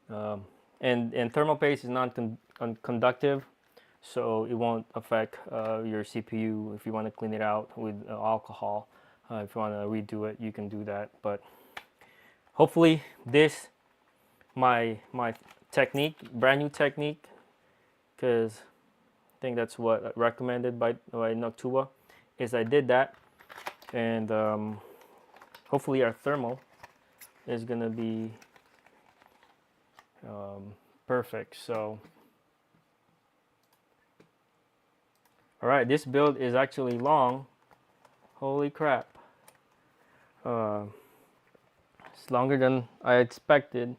and thermal paste is non-conductive, so it won't affect your CPU if you want to clean it out with alcohol. If you want to redo it, you can do that. But hopefully this my technique, brand new technique, because I think that's what recommended by Noctua, is I did that, and hopefully our thermal is gonna be perfect. So all right, this build is actually long. Holy crap. It's longer than I expected.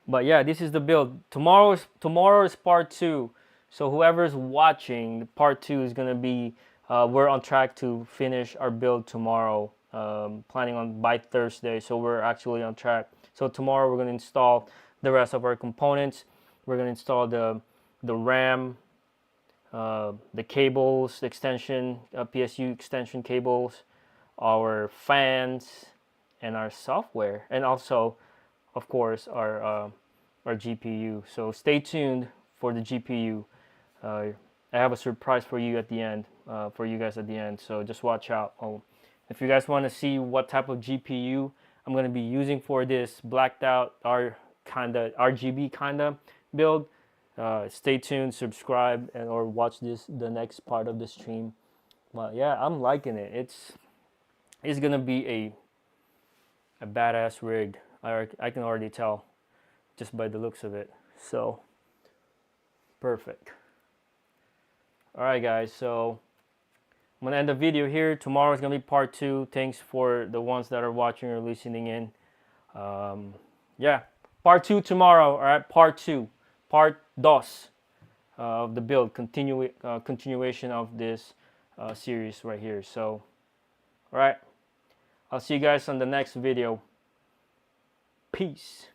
But yeah, this is the build. Tomorrow is part 2. So whoever's watching, part 2 is gonna be. We're on track to finish our build tomorrow. Planning on by Thursday, so we're actually on track. So tomorrow we're gonna install the rest of our components. We're gonna install the RAM, the cables, the extension, PSU extension cables, our fans, and our software, and also, of course, our GPU. So stay tuned for the GPU. I have a surprise for you at the end, for you guys at the end. So just watch out. If you guys want to see what type of GPU I'm going to be using for this blacked out RGB kinda build, stay tuned, subscribe, or watch the next part of the stream. But yeah, I'm liking it. It's gonna be a badass rig. I can already tell just by the looks of it. So perfect. All right, guys. So I'm gonna end the video here. Tomorrow is gonna be part 2. Thanks for the ones that are watching or listening in. Yeah, part 2 tomorrow. All right, part 2, part dos of the build. Continuation of this series right here. So, all right, I'll see you guys on the next video. Peace.